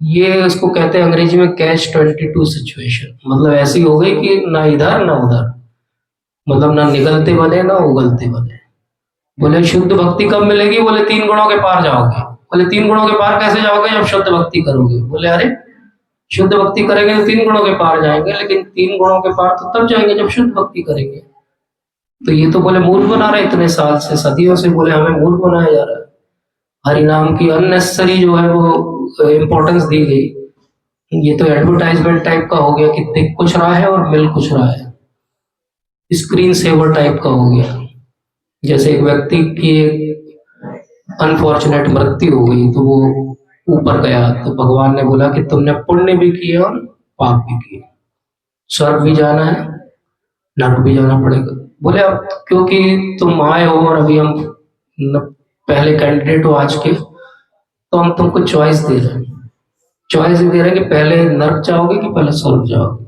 ये उसको कहते हैं अंग्रेजी में Catch-22 सिचुएशन। मतलब ऐसी हो गई कि ना इधर ना उधर, मतलब ना निकलते बने ना उगलते बने। बोले शुद्ध भक्ति कब मिलेगी? बोले 3 गुणों के पार जाओगे। बोले 3 गुणों के पार कैसे जाओगे? जब शुद्ध भक्ति करोगे। बोले अरे शुद्ध भक्ति करेंगे तो 3 गुणों के पार जाएंगे, लेकिन 3 गुणों के पार तो तब जाएंगे जब शुद्ध भक्ति करेंगे। तो ये तो बोले मूर्ख बना रहे इतने साल से, सदियों से बोले हमें मूर्ख बनाया जा रहा है। हरि नाम की अननेसेसरी जो है वो इम्पोर्टेंस दी गई। ये तो एडवर्टाइजमेंट टाइप का हो गया कि दिख कुछ रहा है और मिल कुछ रहा है, स्क्रीन सेवर टाइप का हो गया। जैसे एक व्यक्ति की अनफॉर्चुनेट मृत्यु हो गई तो वो ऊपर गया, तो भगवान ने बोला कि तुमने पुण्य भी किए और पाप भी किए, स्वर्ग भी जाना है, नरक भी जाना पड़ेगा। बोले अब क्योंकि तुम आए हो और अभी हम पहले कैंडिडेट हो आज के, तो हम तुमको चॉइस दे रहे हैं, चॉइस दे रहे हैं कि पहले नर्क जाओगे कि पहले स्वर्ग जाओगे।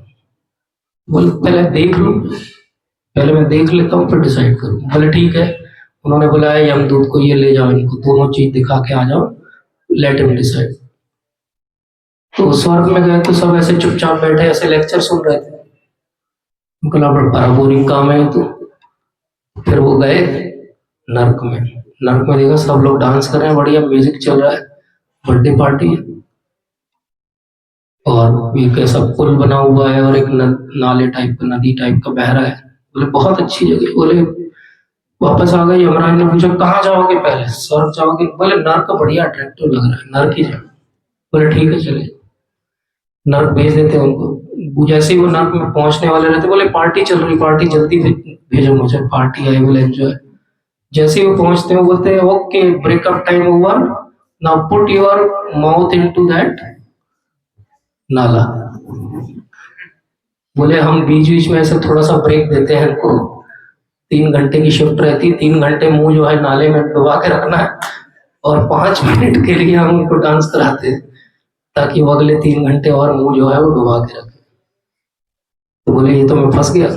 बोले पहले देख लो, पहले मैं देख लेता हूँ फिर डिसाइड करूँ। बोले ठीक है। उन्होंने बुलाया यमदूत को, ये ले जाओ इनको, दोनों चीज दिखा के आ जाओ, लेट हिम डिसाइड। तो स्वर्ग में गए तो सब ऐसे चुपचाप बैठे ऐसे लेक्चर सुन रहे थे। बोला बड़ा बोरिंग काम है तो। फिर वो गए नर्क में। नर्क में देखा सब लोग डांस कर रहे हैं, बढ़िया म्यूजिक चल रहा है, बर्थडे पार्टी है, और एक ऐसा पुल बना हुआ है और एक नाले टाइप का, नदी टाइप का बह रहा है। बोले बहुत अच्छी जगह। बोले वापस आ गए। यमराज ने पूछा कहाँ जाओगे, पहले स्वर्ग जाओगे? बोले नर्क बढ़िया अट्रैक्टिव लग रहा है, नर्क ही जाओ। बोले ठीक है चले। नर्क भेज देते हैं उनको। जैसे ही वो नर्क में पहुंचने वाले रहते, बोले पार्टी चल रही, पार्टी जल्दी भेजो मुझे, पार्टी आई विल एंजॉय। जैसे ही वो पहुंचते हैं बोलते हैं okay breakup time over, now put your mouth into that नाला। बोले हम बीच बीच में ऐसे थोड़ा सा ब्रेक देते हैं इनको, 3 घंटे की शिफ्ट रहती, 3 घंटे मुंह जो है नाले में डुबा के रखना है, और 5 मिनट के लिए हम उनको डांस कराते हैं ताकि वो अगले 3 घंटे और मुंह जो है वो डुबा के रखे। तो बोले ये तो मैं फंस गया।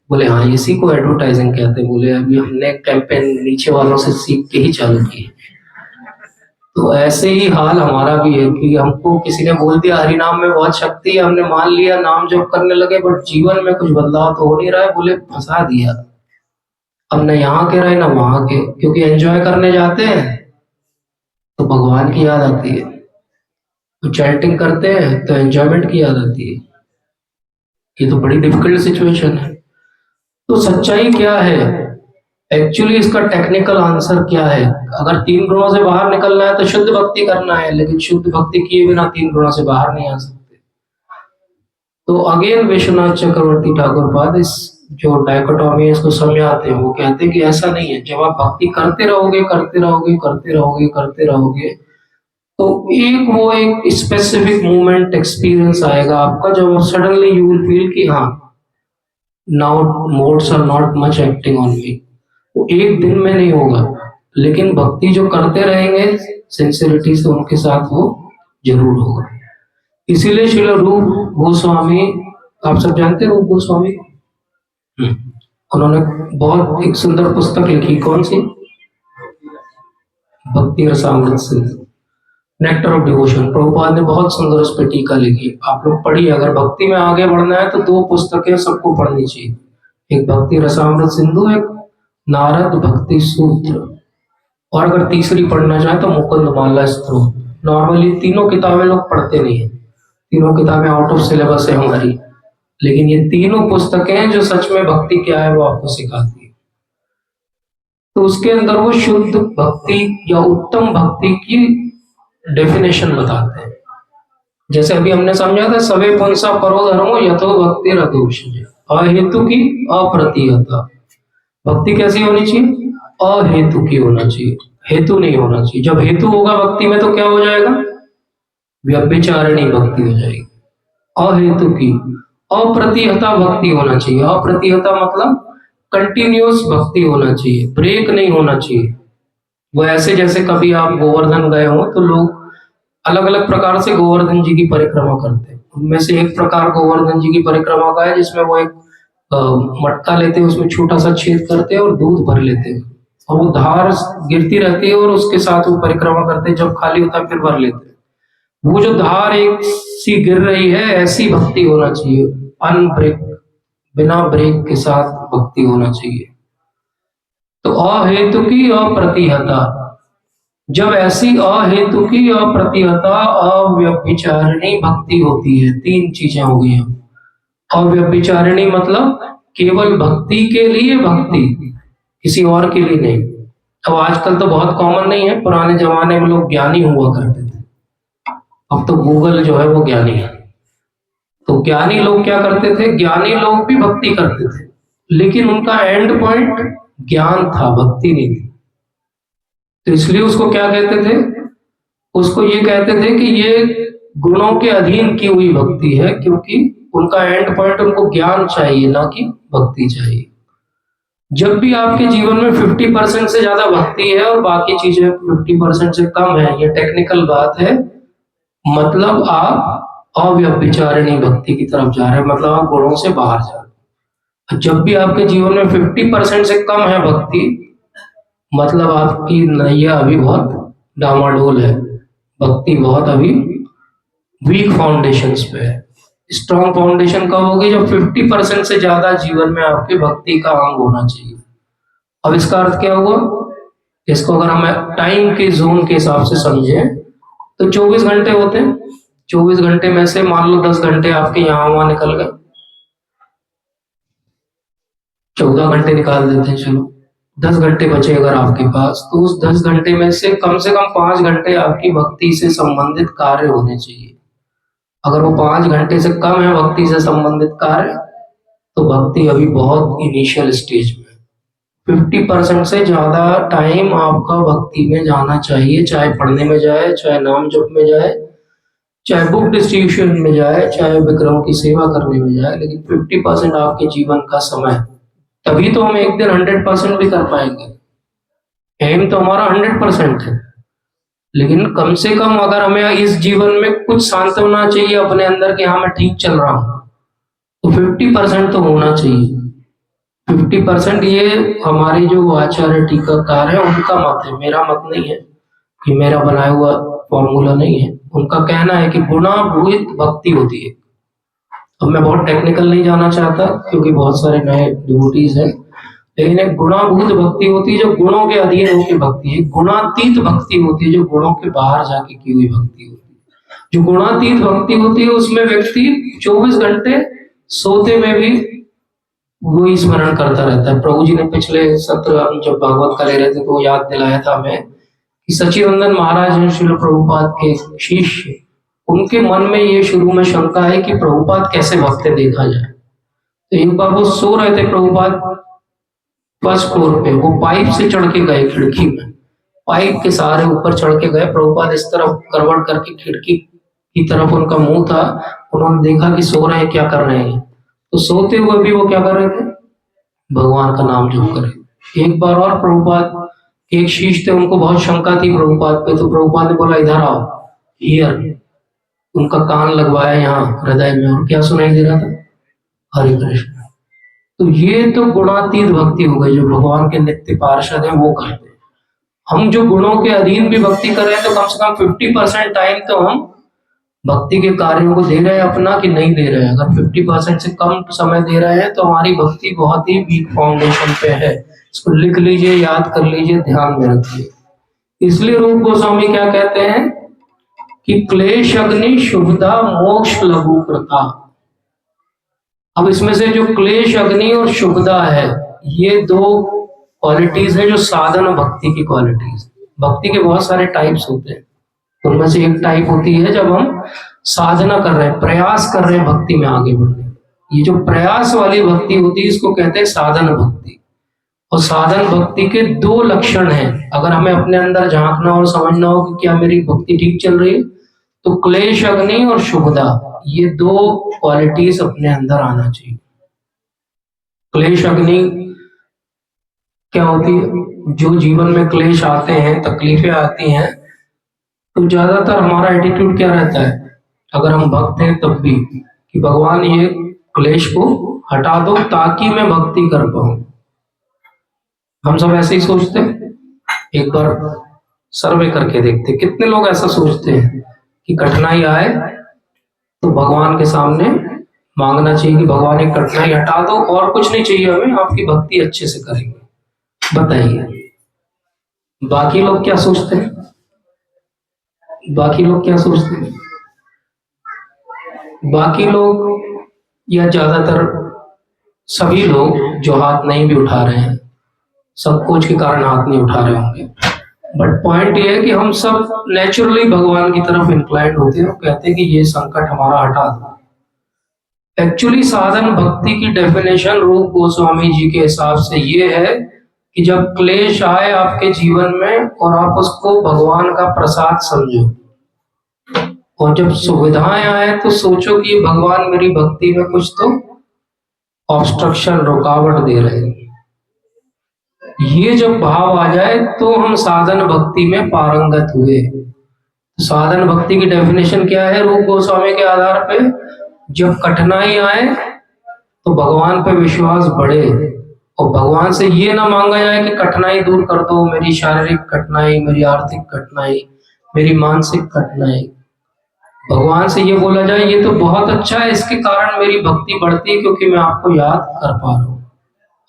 बोले हाँ इसी को एडवर्टाइजिंग कहते हैं। बोले अभी हमने कैंपेन नीचे वालों से सीख के ही चालू की। तो ऐसे ही हाल हमारा भी है कि हमको किसी ने बोल दिया हरि नाम में बहुत शक्ति है, हमने मान लिया, नाम जप करने लगे, बट जीवन में कुछ बदलाव तो हो नहीं रहा है। बोले फंसा दिया। अब न यहाँ के रहे ना वहां के, क्योंकि एंजॉय करने जाते हैं तो भगवान की याद आती है, तो चैंटिंग करते हैं तो एंजॉयमेंट की याद आती है। ये तो बड़ी डिफिकल्ट सिचुएशन है। तो सच्चाई क्या है एक्चुअली, इसका टेक्निकल आंसर क्या है? अगर 3 गुणों से बाहर निकलना है तो शुद्ध भक्ति करना है, लेकिन शुद्ध भक्ति किए बिना 3 गुणों से बाहर नहीं आ सकते। तो अगेन विश्वनाथ चक्रवर्ती ठाकुर पाद इस जो डायकोटॉमी है इसको समझाते हैं। वो कहते हैं कि ऐसा नहीं है, जब आप भक्ति करते रहोगे करते रहोगे करते रहोगे करते रहोगे, तो एक स्पेसिफिक मोमेंट एक्सपीरियंस आएगा आपका, जब सडनली यू विल फील कि हाँ now moods are not much acting on me. वो एक दिन में नहीं होगा, लेकिन भक्ति जो करते रहेंगे सिंसियरिटी से उनके साथ वो जरूर होगा। इसीलिए श्रील रूप गोस्वामी, आप सब जानते हैं रूप गोस्वामी? उन्होंने बहुत एक सुंदर पुस्तक लिखी, कौन सी? भक्ति Rasamrita Sindhu, nectar of devotion. Prabhupada ने बहुत सुंदर उस पर टीका लिखी, आप लोग पढ़िए। अगर भक्ति में आगे बढ़ना है तो 2 पुस्तकें सबको पढ़नी चाहिए, एक भक्ति रसामृत सिंधु, एक नारद भक्ति सूत्र, और अगर तीसरी पढ़ना चाहे तो मुकुंद माला स्तोत्र। नॉर्मली तीनों किताबें लोग पढ़ते नहीं है, तीनों किताबें आउट ऑफ सिलेबस है हमारी, लेकिन ये तीनों पुस्तकें जो सच में भक्ति क्या है वो आपको सिखाती है। तो उसके अंदर वो शुद्ध भक्ति या उत्तम भक्ति की डेफिनेशन बताते हैं। जैसे अभी हमने समझा था, सवे पुंसा परो धर्मो यथो भक्ति रदोष, अहेतु की अप्रतिहता। भक्ति कैसी होनी चाहिए? अहेतु की होना चाहिए, हेतु नहीं होना चाहिए। जब हेतु होगा भक्ति में तो क्या हो जाएगा? व्यभिचारिणी भक्ति हो जाएगी। अहेतु की, अप्रतिहता भक्ति होना चाहिए। अप्रतिहता मतलब कंटिन्यूअस भक्ति होना चाहिए, ब्रेक नहीं होना चाहिए। वो ऐसे जैसे कभी आप गोवर्धन गए हो तो लोग अलग अलग प्रकार से गोवर्धन जी की परिक्रमा करते हैं। उनमें से एक प्रकार गोवर्धन जी की परिक्रमा का है जिसमें वो एक मटका लेते हैं, उसमें छोटा सा छेद करते हैं और दूध भर लेते हैं, और वो धार गिरती रहती है और उसके साथ वो परिक्रमा करते हैं, जब खाली होता है फिर भर लेते हैं। वो जो धार एक सी गिर रही है, ऐसी भक्ति होना चाहिए, अनब्रेक, बिना ब्रेक के साथ भक्ति होना चाहिए। तो अहेतु की अप्रतिहता, जब ऐसी अहेतु की अप्रतिहता अव्यभिचारिणी भक्ति होती है, 3 चीजें हो गई। अव्यभिचारिणी मतलब केवल भक्ति के लिए भक्ति, किसी और के लिए नहीं। अब आजकल तो बहुत कॉमन नहीं है, पुराने जमाने में लोग ज्ञानी हुआ करते थे, अब तो गूगल जो है वो ज्ञानी है। तो ज्ञानी लोग क्या करते थे? ज्ञानी लोग भी भक्ति करते थे, लेकिन उनका एंड पॉइंट ज्ञान था, भक्ति नहीं थी। तो इसलिए उसको क्या कहते थे? उसको ये कहते थे कि ये गुणों के अधीन की हुई भक्ति है, क्योंकि उनका एंड पॉइंट उनको ज्ञान चाहिए, ना कि भक्ति चाहिए। जब भी आपके जीवन में 50% से ज्यादा भक्ति है और बाकी चीजें 50% से कम है, ये टेक्निकल बात है, मतलब आप अव्यभिचारिणी भक्ति की तरफ जा रहे हैं, मतलब आप गुणों से बाहर जा रहे हैं। जब भी आपके जीवन में 50% से कम है भक्ति, मतलब आपकी नैया अभी बहुत डामाडोल है, भक्ति बहुत अभी वीक फाउंडेशंस पे है। स्ट्रॉन्ग फाउंडेशन कब होगी? जब 50% से ज्यादा जीवन में आपकी भक्ति का अंग होना चाहिए। अब इसका अर्थ क्या हुआ? इसको अगर हम टाइम के जोन के हिसाब से समझें तो 24 घंटे होते हैं। 24 घंटे में से मान लो 10 घंटे आपके यहाँ वहां निकल गए, 14 घंटे निकाल देते हैं, चलो 10 घंटे बचे अगर आपके पास, तो उस 10 घंटे में से कम 5 घंटे आपकी भक्ति से संबंधित कार्य होने चाहिए। अगर वो 5 घंटे से कम है भक्ति से संबंधित कार्य, तो भक्ति अभी बहुत इनिशियल स्टेज में है। 50% से ज्यादा टाइम आपका भक्ति में जाना चाहिए, चाहे पढ़ने में जाए, चाहे नाम जप में जाए, चाहे बुक डिस्ट्रीब्यूशन में जाए, चाहे विक्रम की सेवा करने में जाए, लेकिन 50% आपके जीवन का समय, तभी तो हम एक दिन 100% भी कर पाएंगे। एम तो हमारा 100% है, लेकिन कम से कम अगर हमें इस जीवन में कुछ सांत्वना चाहिए अपने अंदर कि हाँ मैं ठीक चल रहा हूँ, तो 50% तो होना चाहिए। 50% ये हमारी जो आचार्य टीकाकार है उनका मत है, मेरा मत नहीं है, कि मेरा बनाया हुआ फॉर्मूला नहीं है। उनका कहना है कि गुणाभूत भक्ति होती है। अब मैं बहुत टेक्निकल नहीं जाना चाहता क्योंकि बहुत सारे नए डिवोटीज हैं, लेकिन एक गुणाभूत भक्ति होती है जो गुणों के अधीन होकर भक्ति है। गुणातीत भक्ति होती है जो गुणों के बाहर जाके की हुई भक्ति होती है। जो गुणातीत भक्ति होती है उसमें व्यक्ति 24 घंटे सोते में भी वो स्मरण करता रहता है। प्रभु जी ने पिछले सत्र हम जब भागवत का ले रहे थे तो याद दिलाया था हमें कि सच्चिदानंद महाराज हैं श्रील प्रभुपाद के शिष्य, उनके मन में ये शुरू में शंका है कि प्रभुपाद कैसे भक्त देखा जाए। तो एक बार वो सो रहे थे प्रभुपाद फर्स्ट फ्लोर पे, वो पाइप से चढ़ के गए खिड़की में, पाइप के सहारे ऊपर चढ़ के गए। प्रभुपाद इस तरफ करवट करके खिड़की की तरफ उनका मुंह था, उन्होंने देखा कि सो रहे हैं, क्या कर रहे हैं, तो सोते हुए भी वो क्या कर रहे थे? भगवान का नाम जप कर रहे। एक बार और प्रभुपाद एक शिष्य थे, उनको बहुत शंका थी प्रभुपाद पे, तो प्रभुपाद ने बोला इधर आओ, हियर। उनका कान लगवाया यहाँ हृदय में, और क्या सुनाई दे रहा था? हरे कृष्ण। तो ये तो गुणातीत भक्ति हो गई जो भगवान के नित्य पार्षद है वो करते हैं। हम जो गुणों के अधीन भी भक्ति कर रहे हैं तो कम से कम 50% टाइम तो हम भक्ति के कार्यों को दे रहे हैं अपना, कि नहीं दे रहे हैं। अगर 50% से कम समय दे रहे हैं तो हमारी भक्ति बहुत ही वीक फाउंडेशन पे है। इसको लिख लीजिए, याद कर लीजिए, ध्यान में रखिए। इसलिए रूप गोस्वामी क्या कहते हैं कि क्लेश अग्नि शुभदा मोक्ष लघु कृता। अब इसमें से जो क्लेश अग्नि और शुभदा है, ये दो क्वालिटीज है जो साधन भक्ति की क्वालिटीज। भक्ति के बहुत सारे टाइप्स होते हैं, उनमें से एक टाइप होती है जब हम साधना कर रहे हैं, प्रयास कर रहे हैं भक्ति में आगे बढ़ने। ये जो प्रयास वाली भक्ति होती है इसको कहते हैं साधन भक्ति। और साधन भक्ति के दो लक्षण हैं, अगर हमें अपने अंदर झांकना और समझना हो कि क्या मेरी भक्ति ठीक चल रही है, तो क्लेश अग्नि और शुभदा, ये दो क्वालिटीज अपने अंदर आना चाहिए। क्लेश अग्नि क्या होती है? जो जीवन में क्लेश आते हैं, तकलीफें आती हैं, तो ज्यादातर हमारा एटीट्यूड क्या रहता है अगर हम भक्त हैं तब भी, कि भगवान ये क्लेश को हटा दो ताकि मैं भक्ति कर पाऊं। हम सब ऐसे ही सोचते हैं। एक बार सर्वे करके देखते कितने लोग ऐसा सोचते हैं कि कठिनाई आए तो भगवान के सामने मांगना चाहिए कि भगवान एक कठिनाई हटा दो, और कुछ नहीं चाहिए हमें, आपकी भक्ति अच्छे से करेंगे। बताइए बाकी लोग क्या सोचते हैं? बाकी लोग क्या सोचते हैं? बाकी लोग या ज्यादातर सभी लोग जो हाथ नहीं भी उठा रहे हैं, संकोच के कारण हाथ नहीं उठा रहे होंगे, बट पॉइंट ये है कि हम सब नेचुरली भगवान की तरफ इंक्लाइंड होते हैं और कहते हैं कि ये संकट हमारा हटा दो। एक्चुअली साधन भक्ति की डेफिनेशन रूप गोस्वामी जी के हिसाब से ये है कि जब क्लेश आए आपके जीवन में और आप उसको भगवान का प्रसाद समझो, और जब सुविधाएं आए तो सोचो कि भगवान मेरी भक्ति में कुछ तो ऑब्स्ट्रक्शन, रुकावट दे रहे हैं। ये जब भाव आ जाए तो हम साधन भक्ति में पारंगत हुए। साधन भक्ति की डेफिनेशन क्या है रूप गोस्वामी के आधार पे? जब कठिनाई आए तो भगवान पे विश्वास बढ़े, और भगवान से ये ना मांगा जाए कि कठिनाई दूर कर दो, मेरी शारीरिक कठिनाई, मेरी आर्थिक कठिनाई, मेरी मानसिक कठिनाई। भगवान से ये बोला जाए ये तो बहुत अच्छा है, इसके कारण मेरी भक्ति बढ़ती है क्योंकि मैं आपको याद कर पा रहा हूँ।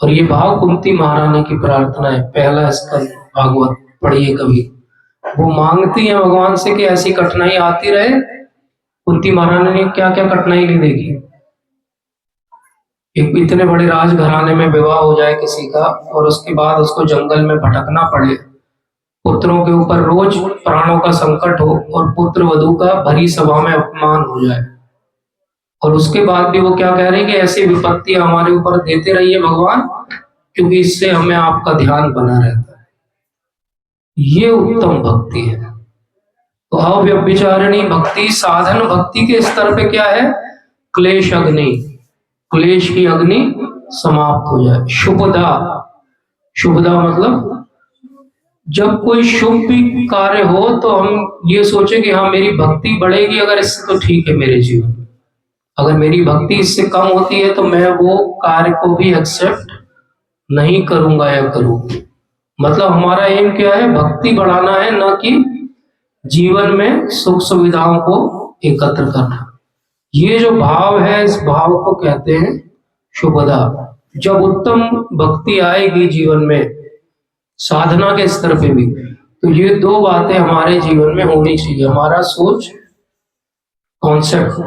और ये भाव कुंती महारानी की प्रार्थना है, पहला स्कंद भागवत पढ़िए कभी। वो मांगती है भगवान से कि ऐसी कठिनाई आती रहे। कुंती महारानी ने क्या क्या कठिनाई नहीं देखी। एक इतने बड़े राजघराने में विवाह हो जाए किसी का और उसके बाद उसको जंगल में भटकना पड़े, पुत्रों के ऊपर रोज प्राणों का संकट हो और पुत्र वधू का भरी सभा में अपमान हो जाए, और उसके बाद भी वो क्या कह रहे हैं कि ऐसी विपत्ति हमारे ऊपर देते रहिए भगवान, क्योंकि इससे हमें आपका ध्यान बना रहता है। ये उत्तम भक्ति है। तो अव्यभिचारिणी भक्ति साधन भक्ति के स्तर पे क्या है? क्लेश अग्नि, क्लेश की अग्नि समाप्त हो जाए। शुभदा, शुभदा मतलब जब कोई शुभ भी कार्य हो तो हम ये सोचे कि हाँ मेरी भक्ति बढ़ेगी अगर इससे, तो ठीक है मेरे जीवन में। अगर मेरी भक्ति इससे कम होती है तो मैं वो कार्य को भी एक्सेप्ट नहीं करूंगा या करूंगी। मतलब हमारा एम क्या है? भक्ति बढ़ाना है, न कि जीवन में सुख सुविधाओं को एकत्र करना। ये जो भाव है इस भाव को कहते हैं शुभदा। जब उत्तम भक्ति आएगी जीवन में साधना के स्तर पे भी, तो ये दो बातें हमारे जीवन में होनी चाहिए। हमारा सोच, कॉन्सेप्ट,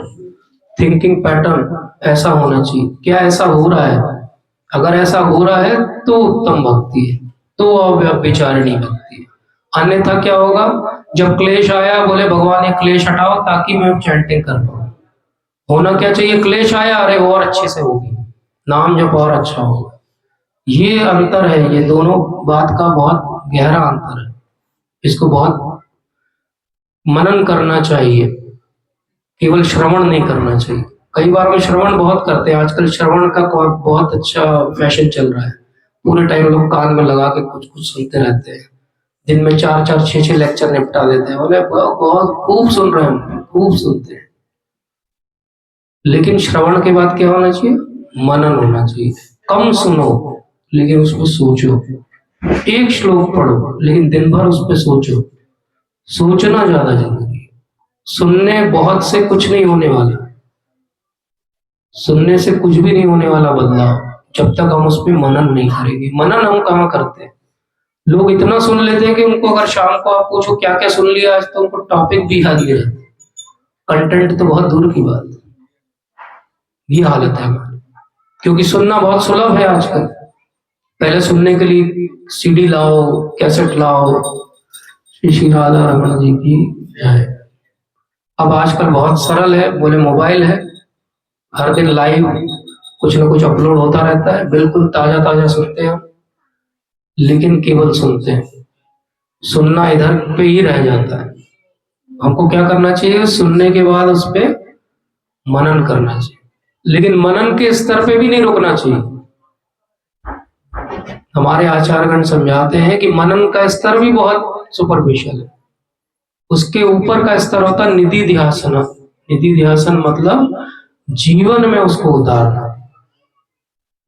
थिंकिंग पैटर्न ऐसा होना चाहिए। क्या ऐसा हो रहा है? अगर ऐसा हो रहा है तो उत्तम भक्ति है, तो अव्यभिचारिणी भक्ति है। अन्यथा क्या होगा? जब क्लेश आया बोले भगवान ये क्लेश हटाओ ताकि मैं चैंटिंग कर पाऊं। होना क्या चाहिए? क्लेश आया, अरे और अच्छे से होगी, नाम जब और अच्छा होगा। ये अंतर है, ये दोनों बात का बहुत गहरा अंतर है। इसको बहुत मनन करना चाहिए, केवल श्रवण नहीं करना चाहिए। कई बार हम श्रवण बहुत करते हैं, आजकल श्रवण का बहुत अच्छा फैशन चल रहा है। पूरे टाइम लोग कान में लगा के कुछ कुछ सुनते रहते हैं, दिन में 4-4, 6-6 लेक्चर निपटा देते हैं। बोले बहुत खूब सुन रहे हैं, खूब सुनते हैं, लेकिन श्रवण के बाद क्या होना चाहिए? मनन होना चाहिए। कम सुनो लेकिन उस पर सोचो। एक श्लोक पढ़ो लेकिन दिन भर उस पर सोचो। सोचना ज्यादा जरूरी है। सुनने बहुत से कुछ नहीं होने वाला, सुनने से कुछ भी नहीं होने वाला बदलाव, जब तक हम उस पर मनन नहीं करेंगे। मनन हम कहाँ करते हैं? लोग इतना सुन लेते हैं कि उनको अगर शाम को आप पूछो क्या क्या सुन लिया आज, तो उनको टॉपिक भी याद नहीं रहता, कंटेंट तो बहुत दूर की बात है। ये हालत है हमारी, क्योंकि सुनना बहुत सुलभ है आजकल। पहले सुनने के लिए सीडी लाओ, कैसेट लाओ, श्री श्री राधा रमन जी की जय। अब आजकल बहुत सरल है, बोले मोबाइल है, हर दिन लाइव कुछ ना कुछ अपलोड होता रहता है, बिल्कुल ताजा ताजा सुनते हैं। लेकिन केवल सुनते हैं, सुनना इधर पे ही रह जाता है। हमको क्या करना चाहिए? सुनने के बाद उस पर मनन करना चाहिए, लेकिन मनन के स्तर पे भी नहीं रुकना चाहिए। हमारे आचार्यगण समझाते हैं कि मनन का स्तर भी बहुत सुपरफिशियल है, उसके ऊपर का स्तर होता है निधि ध्यासन। निधि ध्यासन मतलब जीवन में उसको उतारना,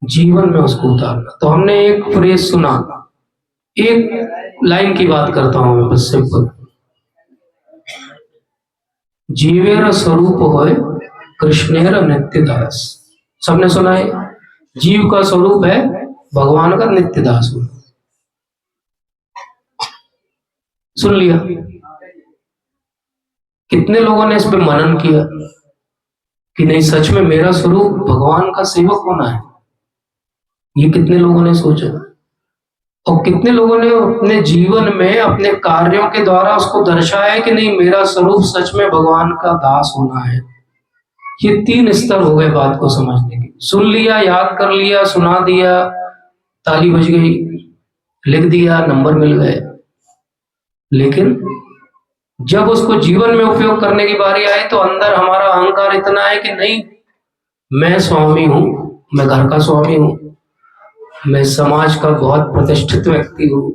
जीवन में उसको उतारना। तो हमने एक फ्रेज सुना, एक लाइन की बात करता हूं मैं बस सिंपल। जीवेर स्वरूप होय कृष्णेर नित्य दास। सबने सुना है, जीव का स्वरूप है भगवान का नित्य दास होना। सुन लिया? कितने लोगों ने इस पे मनन किया कि नहीं सच में मेरा स्वरूप भगवान का सेवक होना है? ये कितने लोगों ने सोचा? और कितने लोगों ने अपने जीवन में अपने कार्यों के द्वारा उसको दर्शाया है कि नहीं मेरा स्वरूप सच में भगवान का दास होना है? ये 3 स्तर हो गए बात को समझने के। सुन लिया, याद कर लिया, सुना दिया, ताली बज गई, लिख दिया, नंबर मिल गए, लेकिन जब उसको जीवन में उपयोग करने की बारी आई तो अंदर हमारा अहंकार इतना है कि नहीं मैं स्वामी हूं, मैं घर का स्वामी हूं, मैं समाज का बहुत प्रतिष्ठित व्यक्ति हूँ,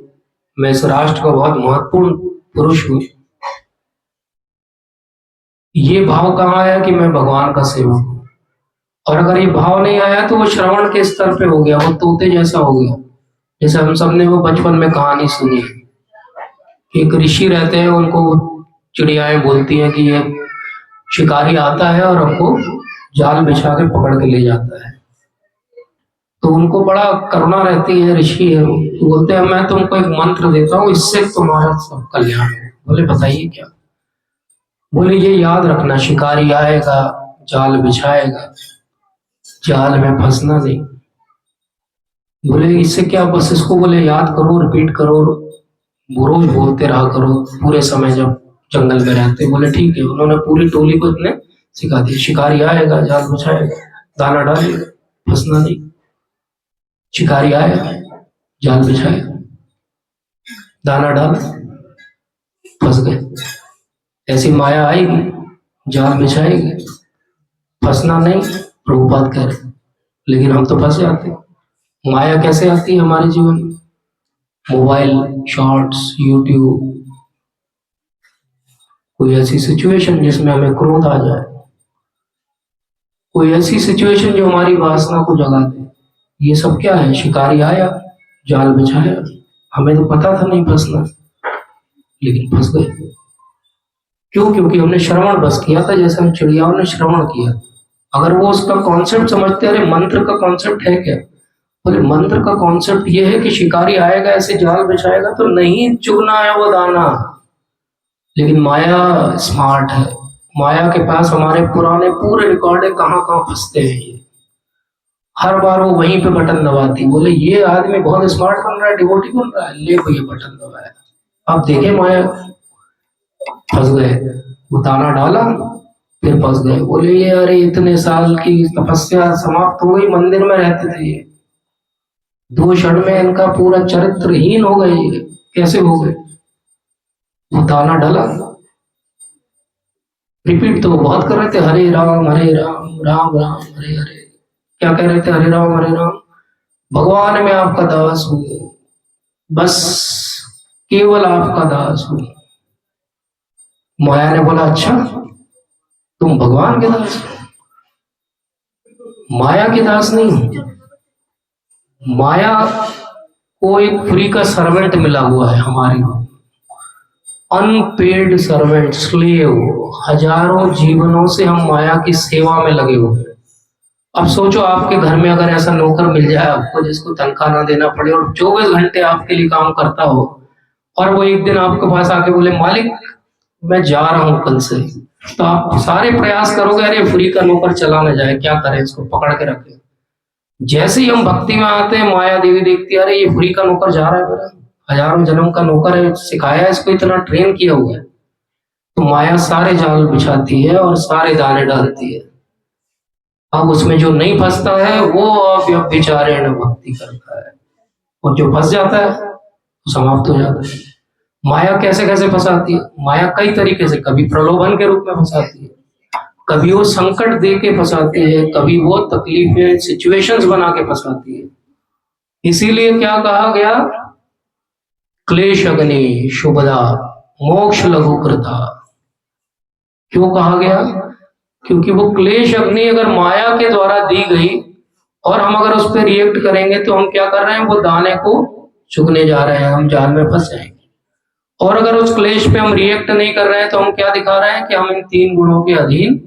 मैं इस राष्ट्र का बहुत महत्वपूर्ण पुरुष हूँ, ये भाव कहाँ आया कि मैं भगवान का सेवक हूँ। और अगर ये भाव नहीं आया तो वो श्रवण के स्तर पे हो गया, वो तोते जैसा हो गया। जैसे हम सब ने वो बचपन में कहानी सुनी है कि एक ऋषि रहते हैं, उनको चिड़ियाएं बोलती हैं कि ये शिकारी आता है और हमको जाल बिछा के पकड़ के ले जाता है। तो उनको बड़ा करुणा रहती है, ऋषि है वो, तो बोलते हैं मैं तुमको एक मंत्र देता हूँ, इससे तुम्हारा सब कल्याण हो। बोले बताइए क्या? बोले ये याद रखना, शिकारी आएगा, जाल बिछाएगा, जाल में फंसना नहीं। बोले इससे क्या, बस इसको बोले याद करो, रिपीट करो, वो रोज बोलते रहा करो पूरे समय जब जंगल में रहते। बोले ठीक है। उन्होंने पूरी टोली को इतने सिखा दिया, शिकारी आएगा, जाल बिछाएगा, दाना डालेगा, फंसना नहीं। शिकारी आएगा, जाल बिछाएगा, दाना डाल, फंस गए। ऐसी माया आएगी, जाल बिछाएगी, फंसना नहीं, प्रभुपाद कह रहे। लेकिन हम तो फंस जाते हैं। माया कैसे आती है हमारे जीवन में? मोबाइल, शॉर्ट्स, यूट्यूब, कोई ऐसी सिचुएशन जिसमें हमें क्रोध आ जाए, कोई ऐसी सिचुएशन जो हमारी वासना को जगा दे। ये सब क्या है? शिकारी आया, जाल बिछाया, हमें तो पता था नहीं फंसना, लेकिन फंस गए। क्यों? क्योंकि हमने श्रवण बस किया था, जैसे हम चिड़ियाओं ने श्रवण किया। अगर वो उसका कॉन्सेप्ट समझते, अरे मंत्र का कॉन्सेप्ट है क्या? बोले मंत्र का कॉन्सेप्ट ये है कि शिकारी आएगा, ऐसे जाल बिछाएगा तो नहीं चुगना है वो दाना। लेकिन माया स्मार्ट है, माया के पास हमारे पुराने पूरे रिकॉर्ड है, कहाँ कहाँ फंसते हैं ये। हर बार वो वहीं पे बटन दबाती। बोले ये आदमी बहुत स्मार्ट बन रहा है, डिवोटी बन रहा है, ले वो ये बटन दबाया। अब देखे माया, फंस गए। वो दाना डाला, फिर फंस गए। बोले ये अरे इतने साल की तपस्या समाप्त हो गई, मंदिर में रहते थे ये, 2 क्षण में इनका पूरा चरित्रहीन हो गए। ये कैसे हो गए? वो दाना डाला, रिपीट तो वो बहुत कर रहे थे, हरे राम राम राम हरे हरे। क्या कह रहे थे? हरे राम, भगवान मैं आपका दास हूँ, बस केवल आपका दास हूँ। माया ने बोला अच्छा तुम भगवान के दास हो? माया के दास नहीं हो। माया को एक फ्री का सर्वेंट मिला हुआ है हमारी, अनपेड सर्वेंट, स्लेव। हजारों जीवनों से हम माया की सेवा में लगे हुए हैं। अब सोचो आपके घर में अगर ऐसा नौकर मिल जाए आपको, जिसको तनख्वाह ना देना पड़े और 24 घंटे आपके लिए काम करता हो, और वो एक दिन आपके पास आके बोले मालिक मैं जा रहा हूँ कल से, तो आप सारे प्रयास करोगे अरे फ्री का नौकर चला ना जाए, क्या करें, इसको पकड़ के रखें। जैसे ही हम भक्ति में आते हैं, माया देवी देखती है अरे ये फ्री का नौकर जा रहा है मेरा, हजारों जन्म का नौकर है, सिखाया है इसको, इतना ट्रेन किया हुआ है। तो माया सारे जाल बिछाती है और सारे दाने डालती है। अब उसमें जो नहीं फंसता है वो अव्यभिचारेण भक्ति करता है, और जो फंस जाता है वो समाप्त हो जाता है। माया कैसे कैसे फंसाती है? माया कई तरीके से, कभी प्रलोभन के रूप में फंसाती है, कभी वो संकट दे के फंसाती है, कभी वो तकलीफें सिचुएशंस बना के फंसाती है। इसीलिए क्या कहा गया? क्लेश अग्नि शुभदा मोक्ष लघु कृता। क्यों कहा गया? क्योंकि वो क्लेश अग्नि अगर माया के द्वारा दी गई और हम अगर उस पर रिएक्ट करेंगे तो हम क्या कर रहे हैं? वो दाने को चुगने जा रहे हैं, हम जाल में फंस जाएंगे। और अगर उस क्लेश पे हम रिएक्ट नहीं कर रहे हैं तो हम क्या दिखा रहे हैं? कि हम इन 3 गुणों के अधीन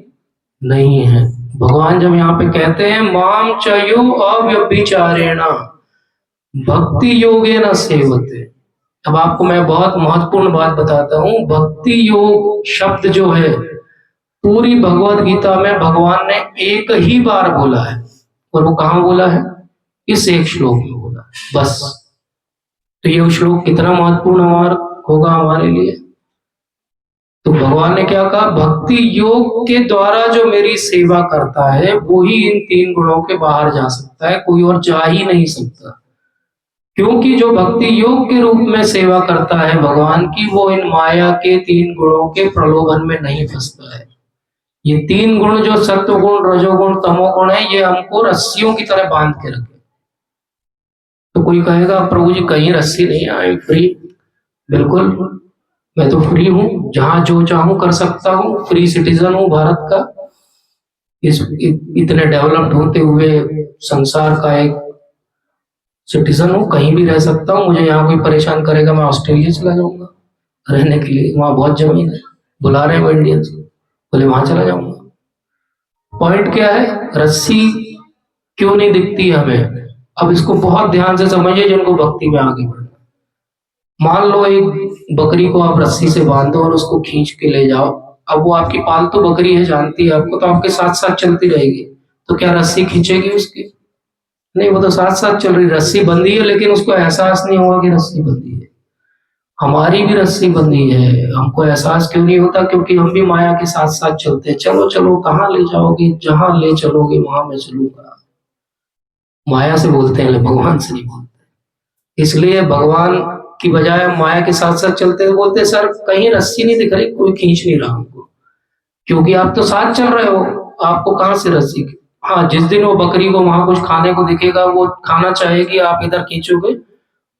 नहीं है। भगवान जब यहाँ पे कहते हैं माम चयो अव्यभिचारेण भक्ति योगे न सेवते। अब आपको मैं बहुत महत्वपूर्ण बात बताता हूँ। भक्ति योग शब्द जो है पूरी भगवत गीता में भगवान ने एक ही बार बोला है, और वो कहाँ बोला है? इस एक श्लोक में बोला है बस। तो ये श्लोक कितना महत्वपूर्ण होगा हमारे लिए। तो भगवान ने क्या कहा? भक्ति योग के द्वारा जो मेरी सेवा करता है वो ही इन 3 गुणों के बाहर जा सकता है, कोई और जा ही नहीं सकता। क्योंकि जो भक्ति योग के रूप में सेवा करता है भगवान की, वो इन माया के 3 गुणों के प्रलोभन में नहीं फंसता है। ये 3 गुण जो सत्वगुण, रजोगुण, तमोगुण है, ये हमको रस्सियों की तरह बांध के रखे। तो कोई कहेगा प्रभु जी कहीं रस्सी नहीं, आई एम फ्री। बिल्कुल, मैं तो फ्री हूँ, जहां जो चाहूँ कर सकता हूँ, फ्री सिटीजन हूँ भारत का। इतने डेवलप्ड होते हुए संसार का एक सिटीजन हूँ, कहीं भी रह सकता हूँ। मुझे यहाँ कोई परेशान करेगा, मैं ऑस्ट्रेलिया चला जाऊंगा रहने के लिए, वहां बहुत जमीन है, बुला रहे हैं वो इंडियंस, बोले वहां चला जाऊंगा। पॉइंट क्या है, रस्सी क्यों नहीं दिखती हमें? अब इसको बहुत ध्यान से समझिए जिनको भक्ति में आगे बढ़ना। मान लो एक बकरी को आप रस्सी से बांधो और उसको खींच के ले जाओ। अब वो आपकी पालतू बकरी है, जानती है आपको, तो आपके साथ साथ चलती रहेगी। तो क्या रस्सी खींचेगी उसकी? नहीं, वो तो साथ साथ चल रही, रस्सी बंधी है, लेकिन उसको एहसास नहीं हुआ कि रस्सी बंधी है। हमारी भी रस्सी बंधी है, हमको एहसास क्यों नहीं होता? क्योंकि हम भी माया के साथ साथ चलते हैं। चलो चलो, कहाँ ले जाओगे, जहां ले चलोगे वहां मैं चलूंगा। माया से बोलते हैं, भगवान से नहीं बोलते। इसलिए भगवान की बजाय हम माया के साथ साथ चलते हैं, बोलते हैं सर कहीं रस्सी नहीं दिख रही, कोई खींच नहीं रहा हमको। क्योंकि आप तो साथ चल रहे हो, आपको कहाँ से रस्सी? हाँ, जिस दिन वो बकरी को वहां कुछ खाने को दिखेगा, वो खाना चाहेगी, आप इधर खींचोगे,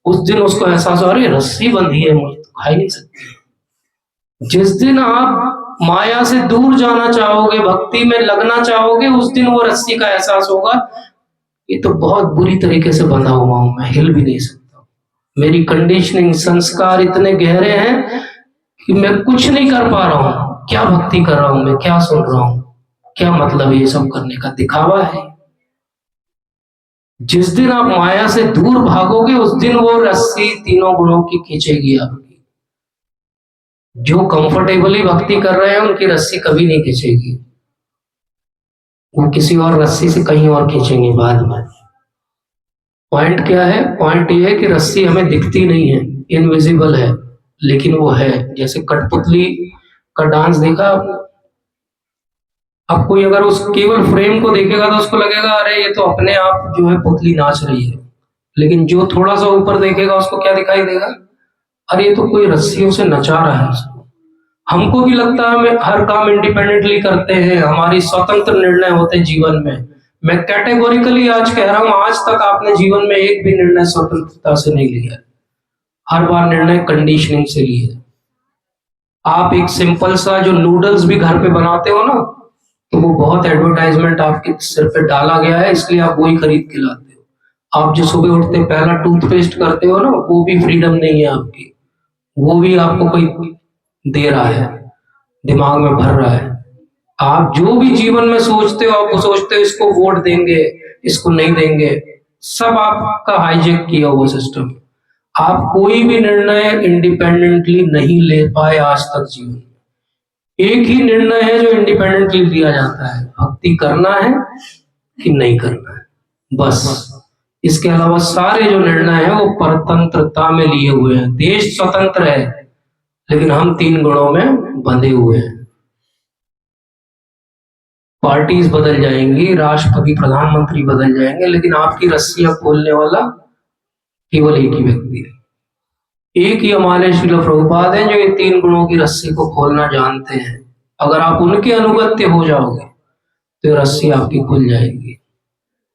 उस दिन उसको एहसास हो, अरे रस्सी बंधी है, मुझे तो खा ही नहीं सकती। जिस दिन आप माया से दूर जाना चाहोगे, भक्ति में लगना चाहोगे, उस दिन वो रस्सी का एहसास होगा, ये तो बहुत बुरी तरीके से बंधा हुआ हूं, मैं हिल भी नहीं सकता। मेरी कंडीशनिंग, संस्कार इतने गहरे हैं कि मैं कुछ नहीं कर पा रहा हूं। क्या भक्ति कर रहा हूं मैं, क्या सुन रहा हूं, क्या मतलब ये सब करने का? दिखावा है। जिस दिन आप माया से दूर भागोगे, उस दिन वो रस्सी तीनों गुणों की खींचेगी आपकी। जो कंफर्टेबली भक्ति कर रहे हैं उनकी रस्सी कभी नहीं खींचेगी, वो किसी और रस्सी से कहीं और खींचेंगे बाद में। पॉइंट क्या है? पॉइंट ये है कि रस्सी हमें दिखती नहीं है, इनविजिबल है, लेकिन वो है। जैसे कठपुतली का डांस देखा आपने? अब कोई अगर उस केवल फ्रेम को देखेगा तो उसको लगेगा अरे ये तो अपने आप जो है पुतली नाच रही है। लेकिन जो थोड़ा सा ऊपर देखेगा उसको क्या दिखाई देगा? अरे ये तो कोई रस्सियों से नचा रहा है उसको। हमको भी लगता है हम हर काम इंडिपेंडेंटली करते हैं, हमारी स्वतंत्र निर्णय होते हैं जीवन में। मैं कैटेगोरिकली आज कह रहा हूं, आज तक आपने जीवन में एक भी निर्णय स्वतंत्रता से नहीं लिया है। हर बार निर्णय कंडीशनिंग से लिए है। आप एक सिंपल सा जो नूडल्स भी घर पे बनाते हो ना, तो वो बहुत एडवर्टाइजमेंट आपके सिर पे डाला गया है, इसलिए आप वही खरीद के लाते हो। आप जो सुबह उठते पहला टूथपेस्ट करते हो ना, वो भी फ्रीडम नहीं है आपकी, वो भी आपको कोई दे रहा है, दिमाग में भर रहा है। आप जो भी जीवन में सोचते हो, आप सोचते हो इसको वोट देंगे, इसको नहीं देंगे, सब आपका हाईजेक किया हुआ सिस्टम। आप कोई भी निर्णय इंडिपेंडेंटली नहीं ले पाए आज तक जीवन में। एक ही निर्णय है जो इंडिपेंडेंटली लिया जाता है, भक्ति करना है कि नहीं करना है, बस। इसके अलावा सारे जो निर्णय है वो परतंत्रता में लिए हुए हैं। देश स्वतंत्र है, लेकिन हम तीन गुणों में बंधे हुए हैं। पार्टीज बदल जाएंगी, राष्ट्रपति प्रधानमंत्री बदल जाएंगे, लेकिन आपकी रस्सियां खोलने वाला केवल एक ही व्यक्ति है। एक ही हमारे श्रील प्रभुपाद हैं जो ये तीन गुणों की रस्सी को खोलना जानते हैं। अगर आप उनके अनुगत्य हो जाओगे तो रस्सी आपकी खुल जाएगी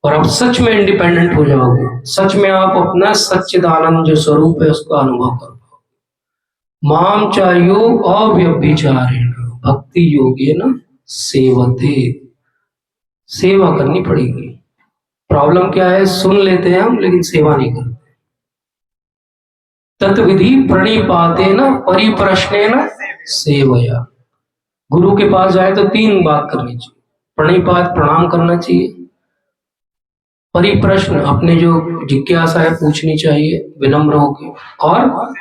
और आप सच में इंडिपेंडेंट हो जाओगे। सच में आप अपना सच्चिदानंद जो स्वरूप है उसका अनुभव कर पाओगे। माम चायो अव्यभिचारेण भक्ति योगेन सेवते। सेवा करनी पड़ेगी। प्रॉब्लम क्या है? सुन लेते हैं हम लेकिन सेवा नहीं करते। तत्विधि प्रणिपातेन परिप्रश्नेन सेवया। गुरु के पास जाए तो तीन बात करनी चाहिए। प्रणिपात, प्रणाम करना चाहिए। परिप्रश्न, अपने जो जिज्ञासा है पूछनी चाहिए विनम्र होकर, और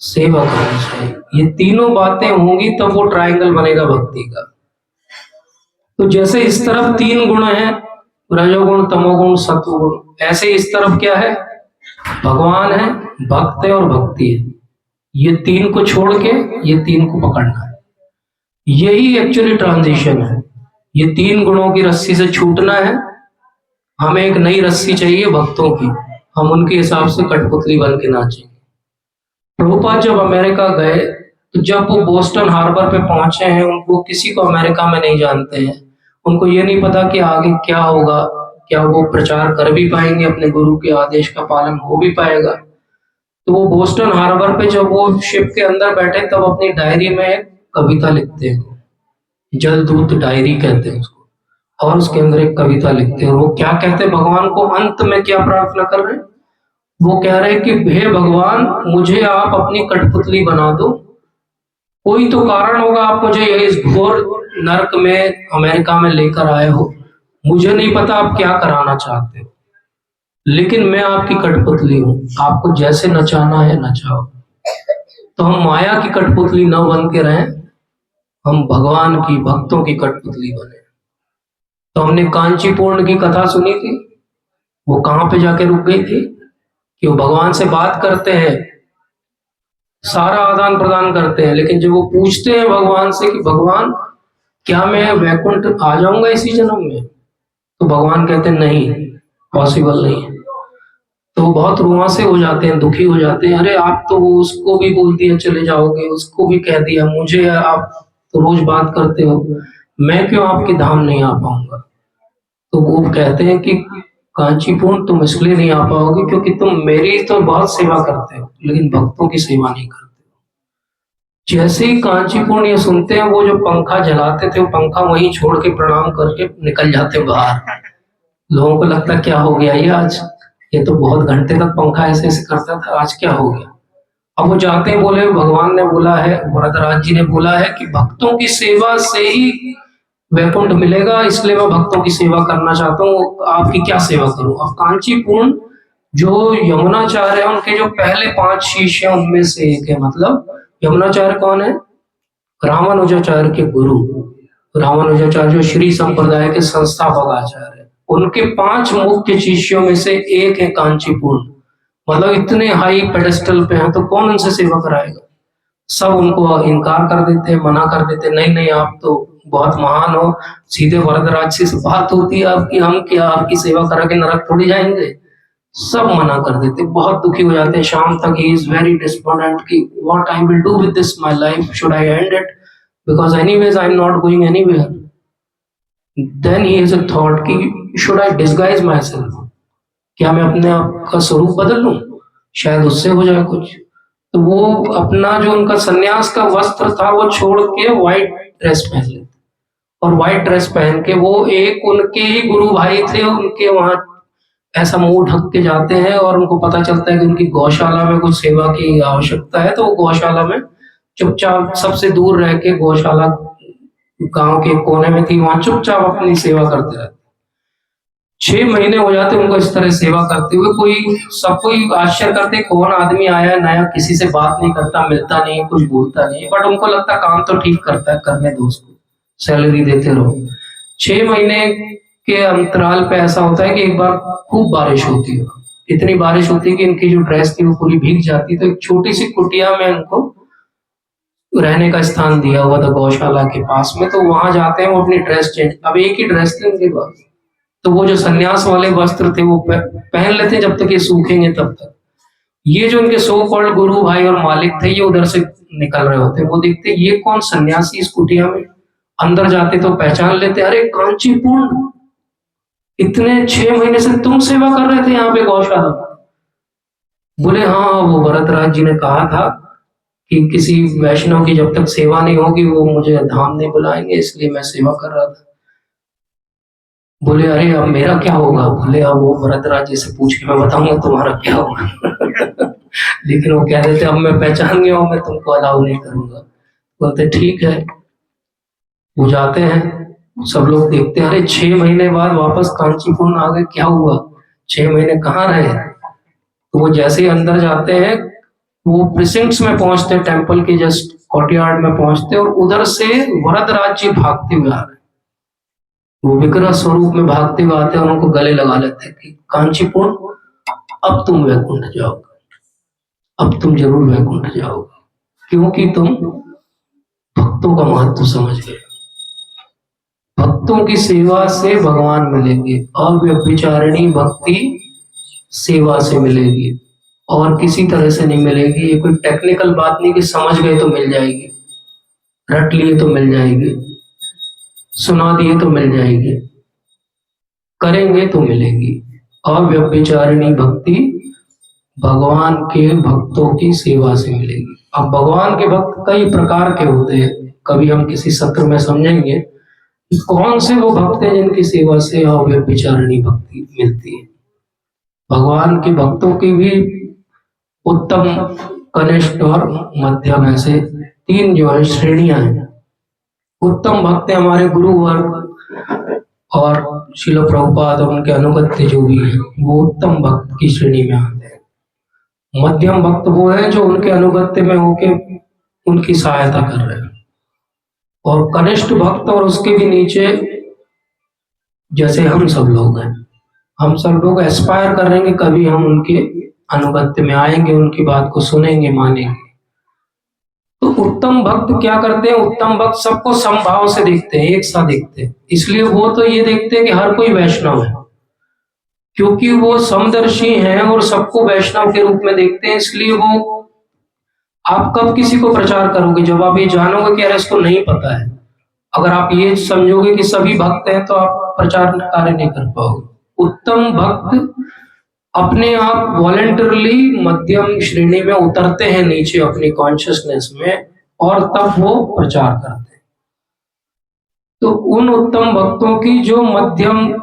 सेवा करनी चाहिए। ये तीनों बातें होंगी तब वो ट्रायंगल बनेगा भक्ति का। तो जैसे इस तरफ तीन गुण हैं, रजोगुण, तमोगुण, सत्वगुण, ऐसे इस तरफ क्या है? भगवान है, भक्त है और भक्ति है। ये तीन को छोड़ के ये तीन को पकड़ना है। यही एक्चुअली ट्रांजिशन है। ये तीन गुणों की रस्सी से छूटना है। हमें एक नई रस्सी चाहिए भक्तों की, हम उनके हिसाब से कठपुतली बन के नाचेंगे। प्रभुपाद जब अमेरिका गए तो जब वो बोस्टन हार्बर पे पहुंचे हैं, उनको किसी को अमेरिका में नहीं जानते हैं, उनको ये नहीं पता कि आगे क्या होगा, क्या वो प्रचार कर भी पाएंगे, अपने गुरु के आदेश का पालन हो भी पाएगा। तो वो बोस्टन हार्बर पे जब वो शिप के अंदर बैठे तब अपनी डायरी में एक कविता लिखते हैं, जलदूत डायरी कहते हैं उसको, और उसके अंदर एक कविता लिखते हैं। वो क्या कहते हैं, भगवान को अंत में क्या प्रार्थना कर रहे हैं, वो कह रहे हैं कि हे भगवान, मुझे आप अपनी कठपुतली बना दो। कोई तो कारण होगा, आप मुझे इस घोर नर्क में अमेरिका में लेकर आए हो, मुझे नहीं पता आप क्या कराना चाहते हो, लेकिन मैं आपकी कठपुतली हूँ, आपको जैसे नचाना है नचाओ। तो हम माया की कठपुतली न बन के रहें, हम भगवान की भक्तों की कठपुतली बने। तो हमने कांचीपूर्ण की कथा सुनी थी, वो कहाँ पे जाके रुक गई थी कि वो भगवान से बात करते हैं, सारा आदान प्रदान करते हैं, लेकिन जब वो पूछते हैं भगवान से कि भगवान क्या मैं वैकुंठ आ जाऊंगा इसी जन्म में, तो भगवान कहते हैं नहीं, पॉसिबल नहीं है। तो वो बहुत रुआंसे हो जाते हैं, दुखी हो जाते हैं, अरे आप तो उसको भी बोल दिया चले जाओगे, उसको भी कह दिया, मुझे आप तो रोज बात करते हो, मैं क्यों आपके धाम नहीं आ पाऊंगा। तो वो कहते हैं कि कांचीपुर तुम इसलिए नहीं आ पाओगे क्योंकि तुम मेरी तो बहुत सेवा करते हो लेकिन भक्तों की सेवा नहीं करते। जैसे ही कांचीपुर ये सुनते हैं, वो जो पंखा जलाते थे वो पंखा वहीं छोड़ के प्रणाम करके निकल जाते बाहर। लोगों को लगता क्या हो गया ये आज, ये तो बहुत घंटे तक पंखा ऐसे ऐसे करता था, आज क्या हो गया। अब वो जाते हैं, बोले भगवान ने बोला है, वरदराज जी ने बोला है कि भक्तों की सेवा से ही वैकुंठ मिलेगा, इसलिए मैं भक्तों की सेवा करना चाहता हूँ, आपकी क्या सेवा करूं। अब कांचीपुर जो यमुनाचार्य है, उनके जो पहले 5 शिष्य हैं उनमें से एक है। मतलब यमुनाचार्य कौन है, रामानुजाचार्य के गुरु। रामानुजाचार्य जो श्री संप्रदाय के संस्थापक आचार्य है, उनके 5 मुख्य शिष्यों में से एक है कांचीपुर। मतलब इतने हाई पेडेस्टल पे हैं, तो कौन उनसे सेवा कराएगा। सब उनको इनकार कर देते हैं, मना कर देते हैं, नहीं नहीं आप तो बहुत महान हो, सीधे वरदराज से बात होती है आपकी, हम क्या आपकी सेवा करा के नरक थोड़ी जाएंगे। सब मना कर देते, बहुत दुखी हो जाते हैं। शाम तक ही इज वेरी डिस्पोर्टेंट कि what I will do with this my life, should I end it, because anyways I am not going anywhere. Then he has a thought कि should I disguise myself, क्या मैं अपने आप का स्वरूप बदल लूं, शायद उससे हो जाए कुछ। तो वो अपना जो उनका सन्यास का वस्त्र था वो छोड़ के व्हाइट ड्रेस पहन लेते, और व्हाइट ड्रेस पहन के वो एक उनके ही गुरु भाई थे, उनके वहां ऐसा मुंह ढक के जाते हैं, और उनको पता चलता है कि उनकी गौशाला में कुछ सेवा की आवश्यकता है, तो वो गौशाला में चुपचाप सबसे दूर रह के, गौशाला गांव के कोने में थी, वहां चुपचाप अपनी सेवा करते रहते। 6 महीने हो जाते उनको इस तरह सेवा करते हुए। कोई आश्चर्य करते, कौन आदमी आया है नया, किसी से बात नहीं करता, मिलता नहीं, कुछ बोलता नहीं, बट उनको लगता काम तो ठीक करता है, करने दो उसको, सैलरी देते रहो। 6 महीने के अंतराल पे ऐसा होता है कि एक बार खूब बारिश होती है, इतनी बारिश होती है कि इनकी जो ड्रेस थी वो पूरी भीग जाती, तो एक छोटी सी कुटिया में उनको रहने का स्थान दिया हुआ था गौशाला के पास में। तो वहां जाते हैं, वो अपनी ड्रेस चेंज, अब एक ही ड्रेस थी उनके पास, तो वो जो सन्यास वाले वस्त्र थे वो पहन लेते हैं जब तक ये सूखेंगे तब तक। ये जो उनके सो कॉल्ड गुरु भाई और मालिक थे, ये उधर से निकल रहे होते, वो देखते ये कौन सन्यासी इस कुटिया में, अंदर जाते तो पहचान लेते, अरे कांचीपुर, इतने 6 महीने से तुम सेवा कर रहे थे यहाँ पे गौशाला। बोले हाँ, वो भरतराज जी ने कहा था कि किसी वैष्णव की जब तक सेवा नहीं होगी वो मुझे धाम नहीं बुलाएंगे, इसलिए मैं सेवा कर रहा था। बोले अरे अब मेरा क्या होगा। बोले अब वो भरतराज जी से पूछ के मैं बताऊंगा तुम्हारा क्या होगा। लेकिन वो कह रहे थे अब मैं पहचान गया हूं, मैं तुमको अलाउ नहीं करूंगा। बोलते ठीक है। वो जाते हैं, सब लोग देखते हैं, अरे 6 महीने बाद वापस कांचीपुर आ गए, क्या हुआ, 6 महीने कहाँ रहे। तो वो जैसे ही अंदर जाते हैं, वो प्रिसिंक्ट्स में पहुंचते हैं, टेम्पल के जस्ट कोर्टयार्ड में पहुंचते हैं, और उधर से वरदराज जी भागते हुए आ रहे, वो विग्रह स्वरूप में भागते हुए आते हैं और उनको गले लगा लेते हैं कि कांचीपुर अब तुम वैकुंठ जाओगे, अब तुम जरूर वैकुंठ जाओगे, क्योंकि तुम भक्तों का महत्व समझ गए। भक्तों की सेवा से भगवान मिलेंगे, अव्यभिचारिणी भक्ति सेवा से मिलेगी, और किसी तरह से नहीं मिलेगी। ये कोई टेक्निकल बात नहीं कि समझ गए तो मिल जाएगी, रट लिए तो मिल जाएगी, सुना दिए तो मिल जाएगी। करेंगे तो मिलेगी। अव्यभिचारिणी भक्ति भगवान के भक्तों की सेवा से मिलेगी। अब भगवान के भक्त कई प्रकार के होते हैं, कभी हम किसी सत्र में समझेंगे कि कौन से वो भक्त हैं जिनकी सेवा से अव्यभिचारिणी भक्ति मिलती है। भगवान के भक्तों की भी उत्तम, कनिष्ठ और मध्यम, ऐसे तीन जो है श्रेणियां हैं। उत्तम भक्त हमारे गुरु वर्ग और शिल प्रभुपाद और उनके अनुगत्य जो भी है वो उत्तम भक्त की श्रेणी में आते हैं। मध्यम भक्त वो है जो उनके अनुगत्य में होके उनकी सहायता कर रहे हैं। और कनिष्ठ भक्त और उसके भी नीचे जैसे हम सब लोग हैं, हम सब लोग एस्पायर कर रहे हैं कि कभी हम उनके अनुगत्य में आएंगे, उनकी बात को सुनेंगे, मानेंगे। तो उत्तम भक्त क्या करते हैं? उत्तम भक्त सबको समभाव से देखते हैं, एक साथ देखते हैं। इसलिए वो तो ये देखते हैं कि हर कोई वैष्णव है, क्योंकि वो समदर्शी हैं और सबको वैष्णव के रूप में देखते हैं। इसलिए वो, आप कब किसी को प्रचार करोगे? जब आप ये जानोगे कि यार इसको नहीं पता है। अगर आप ये समझोगे कि सभी भक्त हैं तो आप प्रचार कार्य नहीं कर पाओगे। उत्तम भक्त अपने आप वॉलेंटरली मध्यम श्रेणी में उतरते हैं नीचे अपनी कॉन्शियसनेस में, और तब वो प्रचार करते हैं। तो उन उत्तम भक्तों की जो मध्यम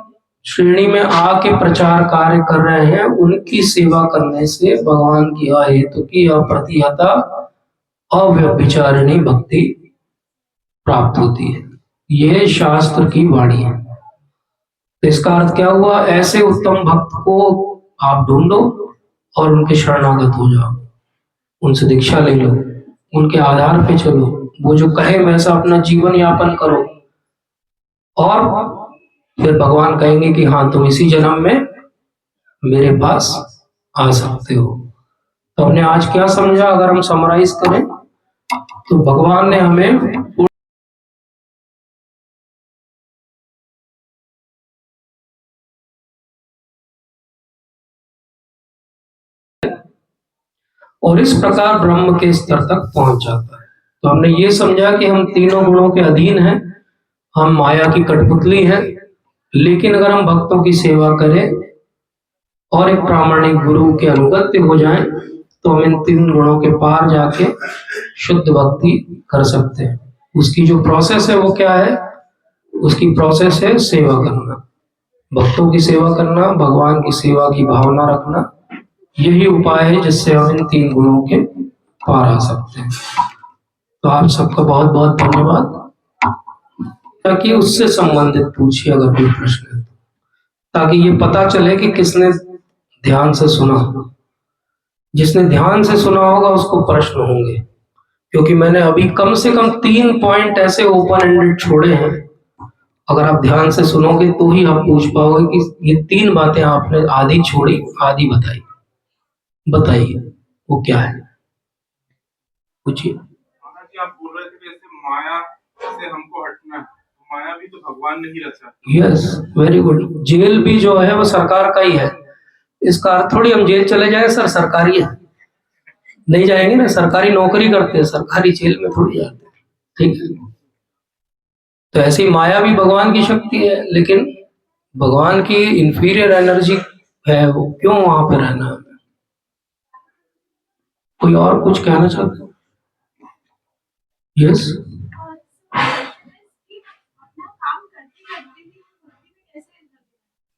श्रेणी में आके प्रचार कार्य कर रहे हैं, उनकी सेवा करने से भगवान की अहेतु की अप्रतिहता अव्यभिचारिणी भक्ति प्राप्त होती है। यह शास्त्र की वाणी है। तो इसका अर्थ क्या हुआ? ऐसे उत्तम भक्त को आप ढूंढो और उनके शरणागत हो जाओ, उनसे दीक्षा ले लो, उनके आधार पे चलो, वो जो कहे वैसा अपना जीवन यापन करो, और फिर भगवान कहेंगे कि हाँ तुम इसी जन्म में मेरे पास आ सकते हो। तो हमने आज क्या समझा? अगर हम समराइज करें तो भगवान ने हमें और इस प्रकार ब्रह्म के स्तर तक पहुंच जाता है। तो हमने ये समझा कि हम तीनों गुणों के अधीन हैं, हम माया की कठपुतली हैं, लेकिन अगर हम भक्तों की सेवा करें और एक प्रामाणिक गुरु के अनुगत्य हो जाएं तो हम इन तीन गुणों के पार जाके शुद्ध भक्ति कर सकते हैं। उसकी जो प्रोसेस है वो क्या है? उसकी प्रोसेस है सेवा करना, भक्तों की सेवा करना, भगवान की सेवा की भावना रखना। यही उपाय है जिससे हम इन तीन गुणों के पार आ सकते हैं। तो आप सबका बहुत बहुत धन्यवाद। ताकि उससे संबंधित पूछिए अगर कोई प्रश्न है, ताकि ये पता चले कि किसने ध्यान से सुना। जिसने ध्यान से सुना होगा उसको प्रश्न होंगे, क्योंकि मैंने अभी कम से कम 3 पॉइंट ऐसे ओपन एंडेड छोड़े हैं। अगर आप ध्यान से सुनोगे तो ही आप पूछ पाओगे कि ये 3 बातें आपने आधी छोड़ी, आधी बताई। बताइए वो क्या है? पूछिए। आप बोल रहे थे जैसे माया से हमको हटना है, तो माया भी तो भगवान ने ही रचा। Yes, very good. जेल भी जो है वो सरकार का ही है। इसका अर्थ थोड़ी हम जेल चले जाए सर, सरकारी है, नहीं जाएंगे ना, सरकारी नौकरी करते हैं, सरकारी जेल में थोड़ी जाते हैं। ठीक है, तो ऐसी माया भी भगवान की शक्ति है, लेकिन भगवान की इंफीरियर एनर्जी है, वो क्यों वहां पे रहना है? कोई और कुछ कहना चाहते हैं? Yes,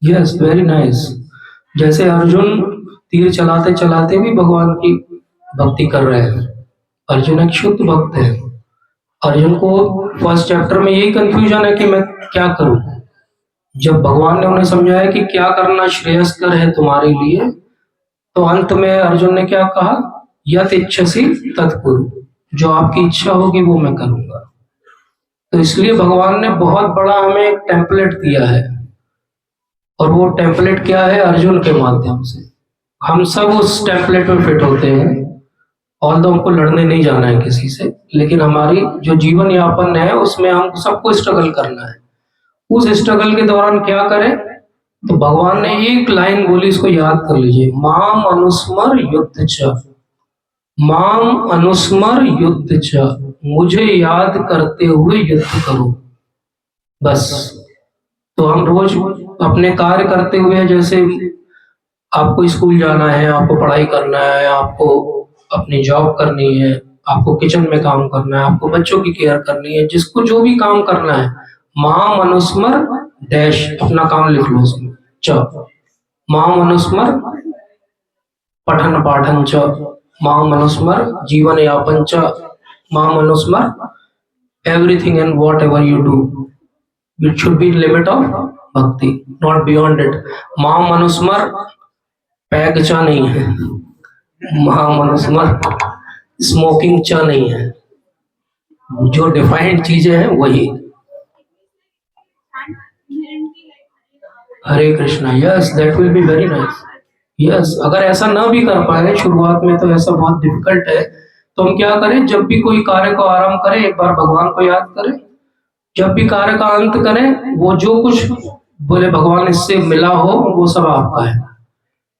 yes, very nice. जैसे अर्जुन तीर चलाते चलाते भी भगवान की भक्ति कर रहे हैं। अर्जुन एक शुद्ध भक्त है। अर्जुन को फर्स्ट चैप्टर में यही कंफ्यूजन है कि मैं क्या करूं। जब भगवान ने उन्हें समझाया कि क्या करना श्रेयस्कर है तुम्हारे लिए, तो अंत में अर्जुन ने क्या कहा? यत इच्छसि तत् कुरु, जो आपकी इच्छा होगी वो मैं करूंगा। तो इसलिए भगवान ने बहुत बड़ा हमें एक टेम्पलेट दिया है, और वो टेम्पलेट क्या है? अर्जुन के माध्यम से हम सब उस टेम्पलेट में फिट होते हैं। और तो हमको लड़ने नहीं जाना है किसी से, लेकिन हमारी जो जीवन यापन है उसमें हम सबको स्ट्रगल करना है। उस स्ट्रगल के दौरान क्या करें? तो भगवान ने एक लाइन बोली, इसको याद कर लीजिए, माम अनुस्मर युद्ध च, माम अनुस्मर युद्ध च, मुझे याद करते हुए युद्ध करो। बस। तो हम रोज अपने कार्य करते हुए, जैसे आपको स्कूल जाना है, आपको पढ़ाई करना है, आपको अपनी जॉब करनी है, आपको किचन में काम करना है, आपको बच्चों की केयर करनी है, जिसको जो भी काम करना है, महामनुस्मर डैश अपना काम लिख लो उसमें। च महामनुस्मर पठन पाठन च महामनुस्मर जीवन यापन च महामनुस्मर everything and whatever you do it should be limit of bhakti, not beyond it. महामनुस्मर पैग चा नहीं है, महामनुस्मर स्मोकिंग चा नहीं है, जो डिफाइंड चीजें हैं वही। Hare Krishna, yes that will be very nice. Yes, अगर ऐसा ना भी कर पाए शुरुआत में तो ऐसा बहुत डिफिकल्ट है, तो हम क्या करें, जब भी कोई कार्य को आरंभ करें एक बार भगवान को याद करें, जब भी कार्य का अंत करें वो जो कुछ बोले भगवान इससे मिला हो वो सब आपका है,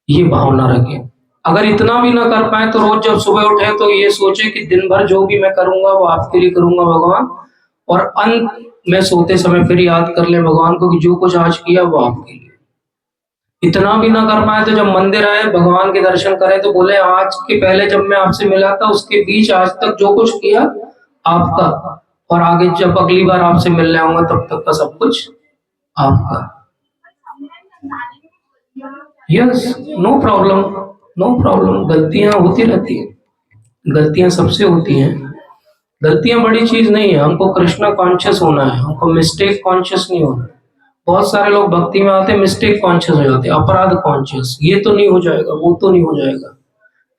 ये भावना रखें। अगर इतना भी ना कर पाए तो रोज जब सुबह उठे तो ये सोचे कि दिन भर जो भी मैं करूंगा वो आपके लिए करूंगा भगवान, और अंत में सोते समय फिर याद कर ले भगवान को कि जो कुछ आज किया वो आपके लिए। इतना भी ना कर पाए तो जब मंदिर आए भगवान के दर्शन करें तो बोले आज के पहले जब मैं आपसे मिला था उसके बीच आज तक जो कुछ किया आपका, और आगे जब अगली बार आपसे मिलने आऊंगा तब तक का सब कुछ आपका। Yes, no problem, no problem, गलतियां होती रहती हैं, गलतियां सबसे होती हैं, गलतियां बड़ी चीज नहीं है, हमको कृष्णा कॉन्शियस होना है, हमको मिस्टेक कॉन्शियस नहीं होना है। बहुत सारे लोग भक्ति में आते हैं मिस्टेक कॉन्शियस हो जाते हैं, अपराध कॉन्शियस, ये तो नहीं हो जाएगा, वो तो नहीं हो जाएगा,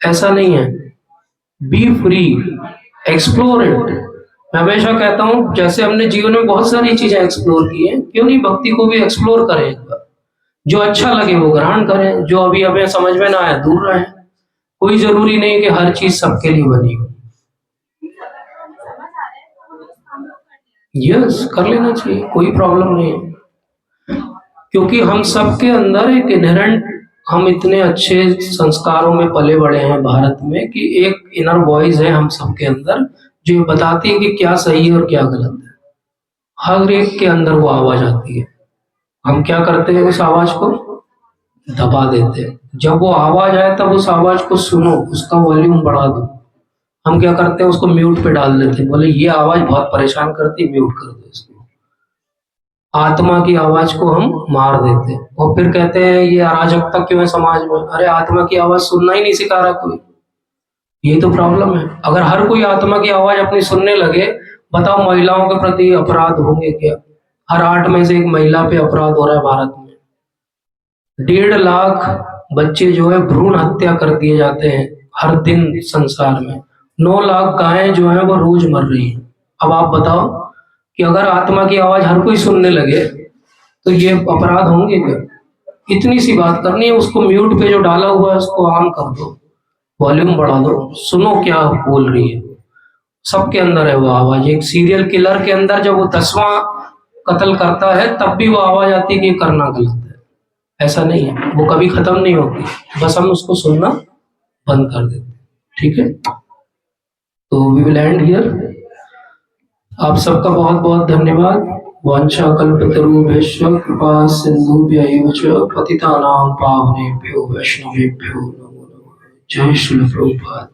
ऐसा नहीं है। B free, explore it. मैं हमेशा कहता हूँ जैसे हमने जीवन में बहुत सारी चीजें एक्सप्लोर की हैं, क्यों नहीं भक्ति को भी एक्सप्लोर करें एक बार, जो अच्छा लगे वो ग्रहण करें, जो अभी हमें समझ में ना आए दूर रहें। कोई जरूरी नहीं कि हर चीज सबके लिए बनी हो। यस, कर लेना चाहिए, कोई प्रॉब्लम नहीं है, क्योंकि हम सबके अंदर एक इनहेरेंट, हम इतने अच्छे संस्कारों में पले बड़े हैं भारत में कि एक इनर वॉइस है हम सबके अंदर जो ये बताती है कि क्या सही है और क्या गलत है। हर एक के अंदर वो आवाज आती है, हम क्या करते हैं उस आवाज को दबा देते हैं। जब वो आवाज आए तब उस आवाज को सुनो, उसका वॉल्यूम बढ़ा दो। हम क्या करते हैं उसको म्यूट पे डाल देते हैं, बोले ये आवाज बहुत परेशान करती है, म्यूट कर दो इसको। आत्मा की आवाज को हम मार देते हैं और फिर कहते हैं ये अराजकता क्यों है समाज में। अरे आत्मा की आवाज सुनना ही नहीं सिखा रहा कोई, ये तो प्रॉब्लम है। अगर हर कोई आत्मा की आवाज अपनी सुनने लगे, बताओ महिलाओं के प्रति अपराध होंगे क्या? हर 8 में से 1 महिला पे अपराध हो रहा है भारत में। 1.5 लाख बच्चे जो है भ्रूण हत्या कर दिए जाते हैं हर दिन संसार में। 9 लाख गायें जो है वो रोज मर रही हैं। अब आप बताओ कि अगर आत्मा की आवाज हर कोई सुनने लगे तो ये अपराध होंगे क्या? इतनी सी बात करनी है, उसको म्यूट पे जो डाला हुआ है उसको ऑन कर दो, वॉल्यूम बढ़ा दो, सुनो क्या बोल रही है। सबके अंदर है वो आवाज। एक सीरियल किलर के अंदर जब वो 10वां कत्ल करता है तब भी वो आवाज आती है कि ये करना गलत है। ऐसा नहीं है, वो कभी खत्म नहीं होती, बस हम उसको सुनना बंद कर देते। ठीक है, तो वी विल एंड हियर। आप सबका बहुत बहुत धन्यवाद। वांछा कल्पतरुभ्यश्च कृपा सिन्धुभ्यैव च पतितानां पावनेभ्यो वैष्णवेभ्यो नमो नमः। जय श्री प्रभुपाद।